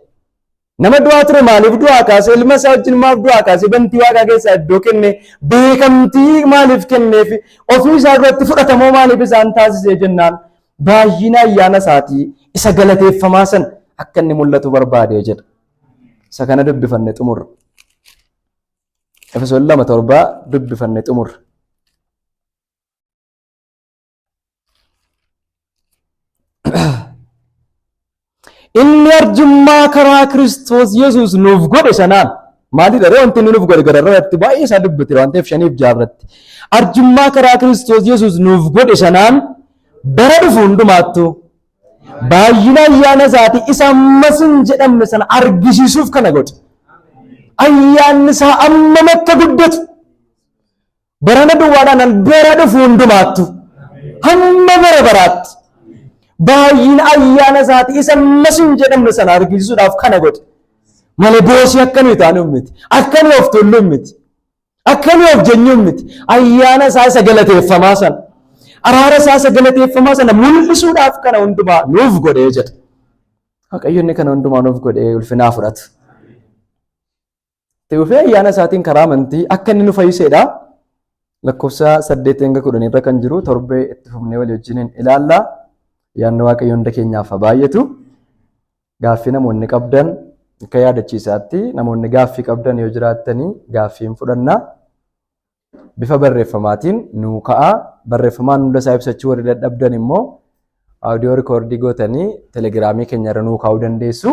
Nama du'aa ture maaliif du'aa kaasee ilma isaa wajjin maaf du'aa kaasee bantii Waaqaa keessaa iddoo kenne beekamtii maaliif kenneef ofii isaa irratti fudhatamoo maaliif isaan taasisee jennaan baay'ina ayyaana isaatii isa galateeffamaa san akka inni mul'atu barbaadee jedha. Isa kana dubbifanne xumurra. Efesoon 2:7 dubbifannee xumurra. Inni arjummaa karaa Kiristoos Yesuus nuuf godhe sanaan maalidha ree wanti nuuf godhe gararratti baay'ee isaa dubbate waan ta'eef 5:6 arjummaa karaa Kiristoos Yesuus nuuf godhe sanaan bara dhufu hundumaattu baay'ina ayyaana isaatii isa ammas hin jedhamne sana argisiisuuf kana godhe. Ayyaanni isaa ammam akka guddatu barana duwwaadhaan bara dhufu hundumaattu hamma bara baraatti baay'ina ayyaana isaatii isa ammas hin jedhamne sana argisiisuudhaaf kana godhe. Malee boosii akkanuu taanu miti, akkanuu of tulluu miti, akkanuu of jennuu miti. Ayyaana isaa isa galateeffamaa sana, araara isaa isa galateeffamaa sana mul'isuudhaaf kana hundumaa nuuf godhee jedha. Waaqayyoon kana hundumaa nuuf godhee ulfinaa fudhatu. Teofee ayyaana isaatiin karaa amantii akka inni nu fayyiseedha. Lakkoofsa 8-10 irra kan jiru torbee itti fufnee walii wajjin ilaalla. Yaanni Waaqayyo hunda keenyaaf baay'atu. Gaaffii namoonni qabdan akka yaadachiisaatti namoonni gaaffii qabdan yoo jiraatanii gaaffiin fudhanna. Bifa barreeffamaatiin nuu ka'a. Barreeffamaan hunda isaa ibsachuu warri dadhabdan immoo audiyoo rikoordii gootanii telegiraamii keenya irra nuu kaa'uu dandeessu.